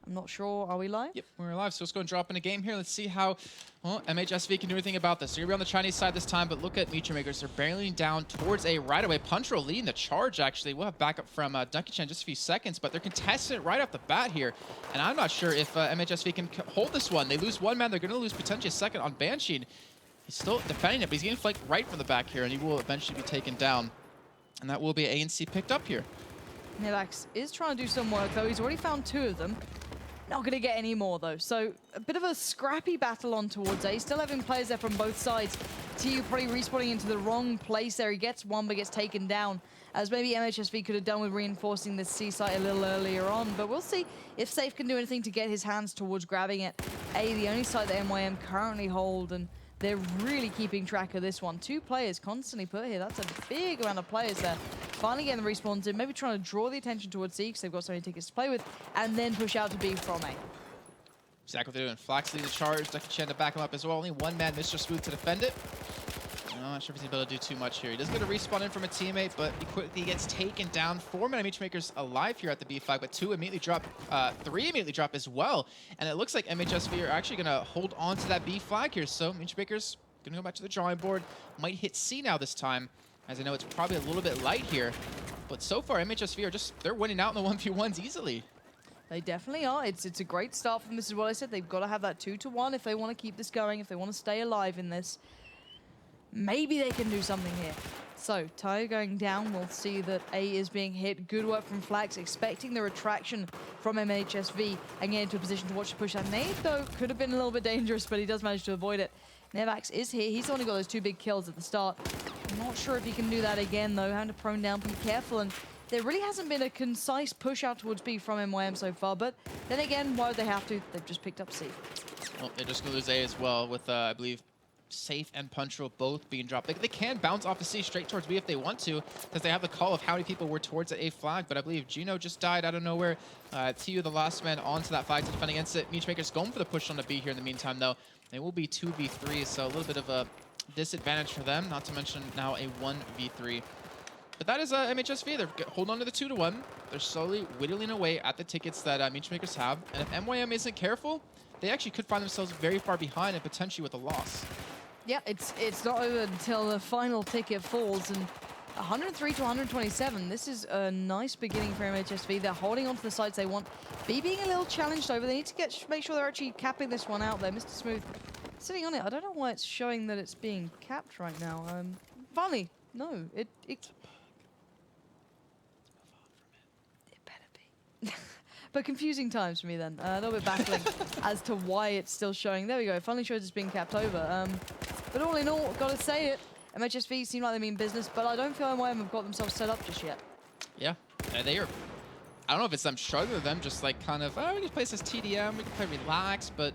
I'm not sure. Are we live? Yep, we're live. So let's go and drop in a game here. Let's see how MhSV can do anything about this. They're going to be on the Chinese side this time, but look at MeetYourMakers. They're barreling down towards a right away. Punchroll leading the charge, actually. We'll have backup from Dunkey Chen in just a few seconds, but they're contesting it right off the bat here. And I'm not sure if MhSV can hold this one. They lose one man. They're going to lose potentially a second on Banshee. He's still defending it, but he's getting flanked right from the back here, and he will eventually be taken down. And that will be ANC picked up here. Nilax is trying to do some work, though. He's already found 2 of them. Not going to get any more, though. So a bit of a scrappy battle on towards A. Still having players there from both sides. TU probably respawning into the wrong place there. He gets one, but gets taken down, as maybe MhSV could have done with reinforcing the C site a little earlier on. But we'll see if Safe can do anything to get his hands towards grabbing it. A, the only site that MYM currently hold, and they're really keeping track of this one. 2 players constantly put here. That's a big amount of players there. Finally getting the respawns in, maybe trying to draw the attention towards C because they've got so many tickets to play with, and then push out to B from A. Exactly what they're doing. Flax leading the charge. Dunkey Chen to back him up as well. Only one man, Mr. Smooth, to defend it. I'm not sure if he's able to do too much here. He does get a respawn in from a teammate, but he quickly gets taken down. 4 men of MhSV alive here at the B flag, but 2 immediately drop, 3 immediately drop as well. And it looks like MhSV are actually going to hold on to that B flag here. So MhSV going to go back to the drawing board. Might hit C now this time, as I know it's probably a little bit light here. But so far, MhSV are they're winning out in the 1v1s easily. They definitely are. It's a great start from this is what I said. They've got to have that 2-to-1 if they want to keep this going, if they want to stay alive in this. Maybe they can do something here. So, Tayo going down. We'll see that A is being hit. Good work from Flax, expecting the retraction from MhSV and get into a position to watch the push. That nade, though, could have been a little bit dangerous, but he does manage to avoid it. Nevax is here. He's only got those 2 big kills at the start. I'm not sure if he can do that again, though. Having to prone down, be careful. And there really hasn't been a concise push out towards B from MYM so far. But then again, why would they have to? They've just picked up C. Well, they're just going to lose A as well with, I believe, Safe and Punchroll both being dropped. They can bounce off of C straight towards B if they want to, because they have the call of how many people were towards the A flag. But I believe Gino just died out of nowhere. TU, the last man onto that flag to defend against it. MeetYourMakers going for the push on the B here in the meantime, though. They will be 2v3, so a little bit of a disadvantage for them, not to mention now a 1v3. But that is MhSV. They're holding on to the 2-to-1. They're slowly whittling away at the tickets that MeetYourMakers have. And if MYM isn't careful, they actually could find themselves very far behind and potentially with a loss. Yeah, it's not over until the final ticket falls, and 103 to 127. This is a nice beginning for MhSV. They're holding on to the sides they want. B being a little challenged over. They need to make sure they're actually capping this one out there. Mr. Smooth sitting on it. I don't know why it's showing that it's being capped right now. Finally, no, it better be. But confusing times for me then. A little bit baffling as to why it's still showing. There we go. It finally shows it's being capped over. But all in all, gotta say it, MhSV seem like they mean business, but I don't feel MYM have got themselves set up just yet. Yeah, they are I don't know if it's them struggling, them just like kind of, oh, we can play this as TDM, we can play relax, but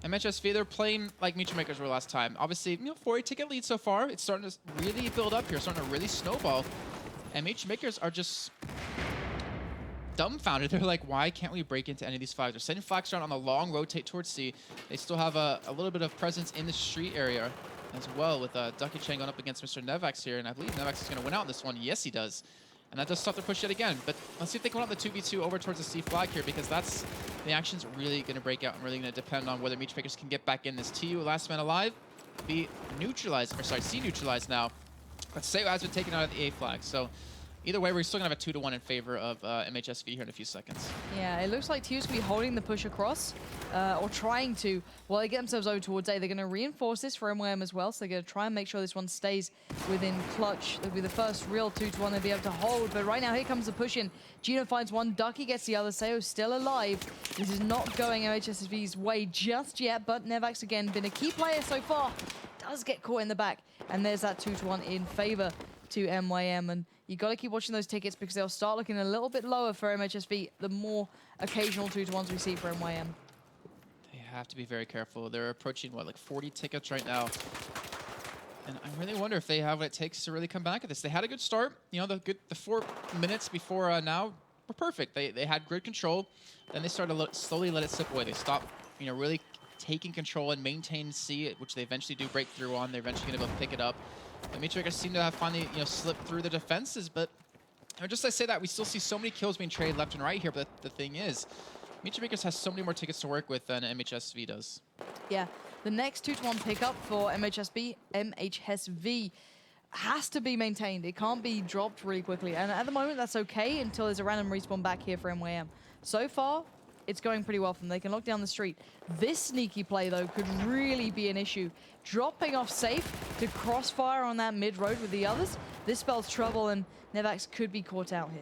MhSV, they're playing like MeetYourMakers were last time. Obviously, 40 ticket lead so far. It's starting to really build up here, starting to really snowball. And MeetYourMakers are just dumbfounded. They're like, why can't we break into any of these flags? They're sending flags around on the long rotate towards C. They still have a little bit of presence in the street area as well, with Ducky Chang going up against Mr. Nevax here. And I believe Nevax is going to win out in this one. Yes, he does. And that does stop their push yet again. But let's see if they come out in the 2v2 over towards the C flag here, because that's the action's really going to break out and really going to depend on whether MeetYourMakers can get back in this TU last man alive, be neutralized, or sorry, C neutralized now. But Seo has been taken out of the A flag. So either way, we're still going to have a 2-1 in favor of MhSV here in a few seconds. Yeah, it looks like TU's going to be holding the push across, or trying to, while they get themselves over towards A. They're going to reinforce this for MYM as well, so they're going to try and make sure this one stays within clutch. It'll be the first real 2-1 they'll be able to hold, but right now, here comes the push in. Gino finds one, Ducky gets the other, Seo's still alive. This is not going MhSV's way just yet, but Nevax, again, been a key player so far, does get caught in the back, and there's that 2-1 in favor to MYM, and you got to keep watching those tickets because they'll start looking a little bit lower for MhSV the more occasional 2-1s we see for MYM. They have to be very careful. They're approaching, what, like 40 tickets right now. And I really wonder if they have what it takes to really come back at this. They had a good start. You know, the 4 minutes before now were perfect. They had grid control. Then they started to slowly let it slip away. They stopped, you know, really taking control and maintain C, which they eventually do break through on. They're eventually going to be able to pick it up. The MeetYourMakers seem to have finally, you know, slipped through the defenses, but just as I say that, we still see so many kills being traded left and right here. But the thing is, MeetYourMakers has so many more tickets to work with than MhSV does. Yeah, the next 2-1 pickup for MhSV has to be maintained. It can't be dropped really quickly, and at the moment that's okay until there's a random respawn back here for MYM. So far, it's going pretty well for them. They can lock down the street. This sneaky play, though, could really be an issue. Dropping off safe to crossfire on that mid-road with the others, this spells trouble, and Nevax could be caught out here.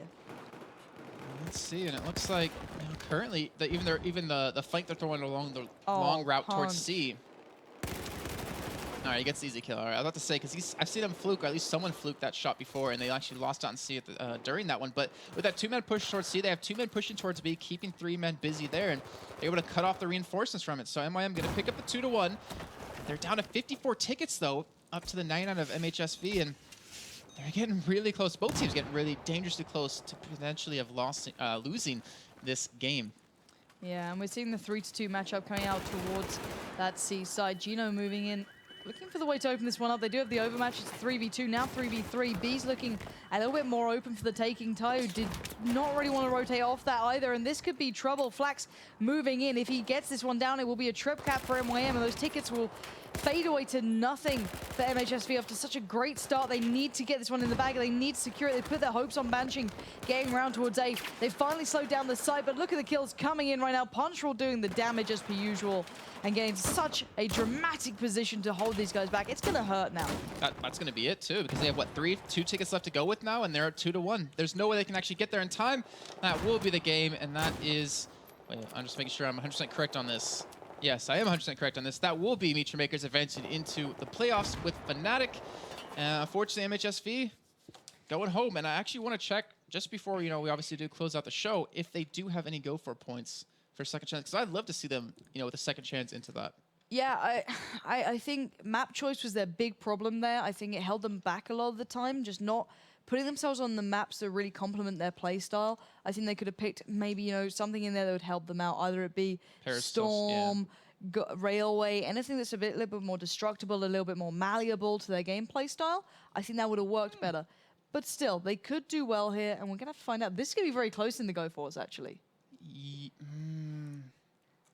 Let's see, and it looks like, you know, currently, even the flank they're throwing along the long route towards C. All right, he gets the easy kill. All right, I was about to say, because I've seen him fluke, or at least someone fluke that shot before, and they actually lost out on C during that one. But with that 2-man push towards C, they have 2 men pushing towards B, keeping 3 men busy there, and they're able to cut off the reinforcements from it. So MYM going to pick up the 2-1. They're down to 54 tickets, though, up to the 99 of MhSV, and they're getting really close. Both teams getting really dangerously close to potentially have losing this game. Yeah, and we're seeing the 3-2 matchup coming out towards that C side. Gino moving in, looking for the way to open this one up. They do have the overmatch. It's 3v2, now 3v3. B's looking a little bit more open for the taking. Tayo did not really want to rotate off that either, and this could be trouble. Flax moving in. If he gets this one down, it will be a trip cap for MYM, and those tickets will fade away to nothing for MhSV after such a great start. They need to get this one in the bag. They need to secure it. They put their hopes on Banshing getting around towards A. They finally slowed down the side, but look at the kills coming in right now. Punchroll doing the damage as per usual and getting such a dramatic position to hold these guys back. It's going to hurt now. That's going to be it, too, because they have, what, 2 tickets left to go with now, and they're at 2-1. There's no way they can actually get there in time. That will be the game, and that is... Wait, I'm just making sure I'm 100% correct on this. Yes, I am 100% correct on this. That will be MeetYourMakers advancing into the playoffs with Fnatic. Unfortunately, MhSV going home. And I actually want to check, just before, you know, we obviously do close out the show, if they do have any go for points for second chance. Because I'd love to see them, you know, with a second chance into that. Yeah, I think map choice was their big problem there. I think it held them back a lot of the time, just not putting themselves on the maps that really complement their play style. I think they could have picked maybe, you know, something in there that would help them out. Either it be Storm, Railway, anything that's a little bit more destructible, a little bit more malleable to their gameplay style. I think that would have worked better. But still, they could do well here, and we're going to have to find out. This is going to be very close in the go-force, actually.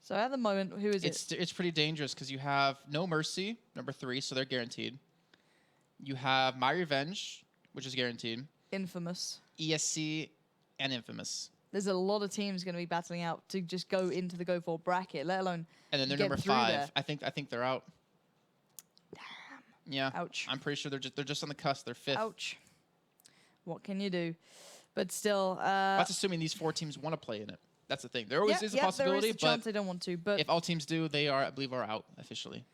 So at the moment, who is it? It's pretty dangerous because you have No Mercy, number 3, so they're guaranteed. You have My Revenge, which is guaranteed. Infamous. ESC and Infamous. There's a lot of teams going to be battling out to just go into the go for bracket, let alone. And then they're number 5. There. I think they're out. Damn. Yeah. Ouch. I'm pretty sure they're just on the cusp. They're 5th. Ouch. What can you do? But still. That's assuming these 4 teams want to play in it. That's the thing. There always is a possibility, there is a chance they don't want to. But if all teams do, they are, I believe, are out officially.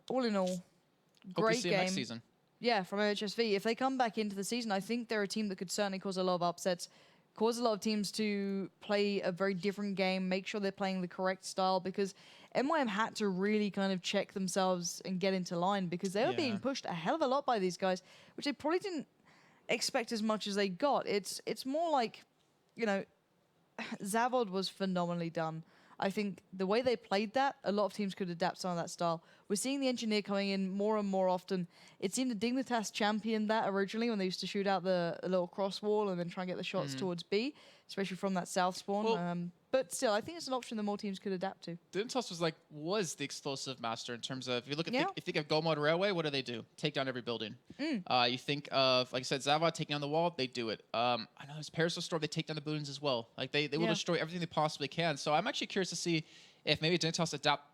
All in all, great game. Next season. Yeah, from MhSV. If they come back into the season, I think they're a team that could certainly cause a lot of upsets. cause a lot of teams to play a very different game, make sure they're playing the correct style, because MYM had to really kind of check themselves and get into line, because they were being pushed a hell of a lot by these guys, which they probably didn't expect as much as they got. It's more like, you know, Zavod was phenomenally done. I think the way they played that, a lot of teams could adapt some of that style. We're seeing the Engineer coming in more and more often. It seemed the Dignitas championed that originally when they used to shoot out the little cross wall and then try and get the shots towards B, especially from that south spawn. Well, but still, I think it's an option that more teams could adapt to. Dignitas was the explosive master in terms of, if you look at, if you think of Go Mode Railway, what do? Take down every building. You think of, like I said, Zavod taking down the wall, they do it. I know there's Periscope Storm, they take down the buildings as well. Like they will destroy everything they possibly can. So I'm actually curious to see if maybe Dignitas adapt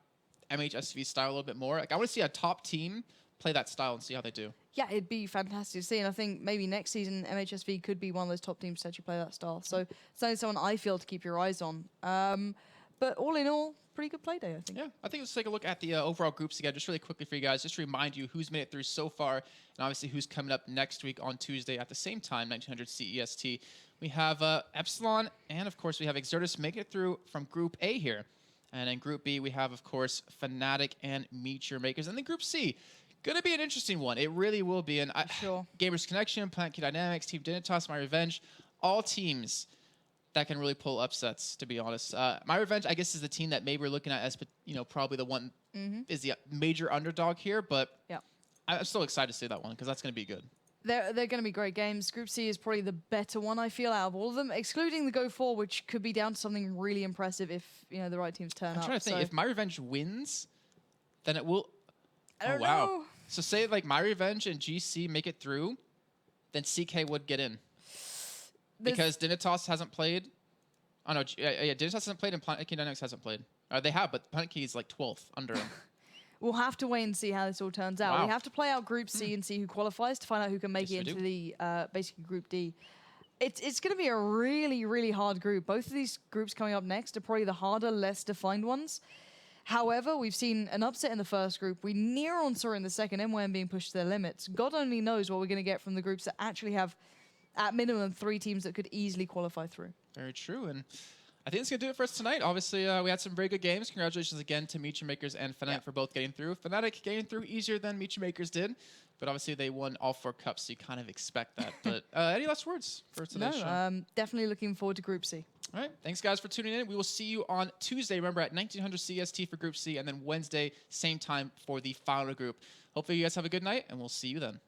MhSV style a little bit more. Like I want to see a top team play that style and see how they do. Yeah, it'd be fantastic to see, and I think maybe next season MhSV could be one of those top teams to actually play that style. So it's only someone I feel to keep your eyes on. But all in all, pretty good play day, I think. Yeah, I think let's take a look at the overall groups again, just really quickly for you guys, just to remind you who's made it through so far, and obviously who's coming up next week on Tuesday at the same time, 1900 CEST. We have Epsilon, and of course we have Exertus making it through from Group A here. And in Group B, we have, of course, Fnatic and MeetYourMakers. And then Group C, going to be an interesting one. It really will be. And Gamers Connection, Planet Key Dynamics, Team Dignitas, My Revenge, all teams that can really pull upsets, to be honest. My Revenge, I guess, is the team that maybe we're looking at as, probably the one is the major underdog here. But I'm still excited to see that one because that's going to be good. They're going to be great games. Group C is probably the better one, I feel, out of all of them, excluding the Go 4, which could be down to something really impressive if the right teams turn up. I'm trying to think. If My Revenge wins, then it will... I don't know. So say like My Revenge and GC make it through, then CK would get in. Because Dignitas hasn't played. Oh, no. Dignitas hasn't played and Planet Key Dynamics hasn't played. They have, but Planet Key is like 12th under him. We'll have to wait and see how this all turns out. We have to play out Group C and see who qualifies to find out who can make it into the basically Group D. It's going to be a really, really hard group. Both of these groups coming up next are probably the harder, less defined ones. However, we've seen an upset in the first group. We near on saw in the second, MYM being pushed to their limits. God only knows what we're going to get from the groups that actually have, at minimum, 3 teams that could easily qualify through. Very true. And I think that's going to do it for us tonight. Obviously, we had some very good games. Congratulations again to MeetYourMakers and Fnatic for both getting through. Fnatic getting through easier than MeetYourMakers did, but obviously they won all 4 cups, so you kind of expect that. But any last words for today's show? Definitely looking forward to Group C. All right. Thanks, guys, for tuning in. We will see you on Tuesday, remember, at 1900 CST for Group C, and then Wednesday, same time for the final group. Hopefully you guys have a good night, and we'll see you then.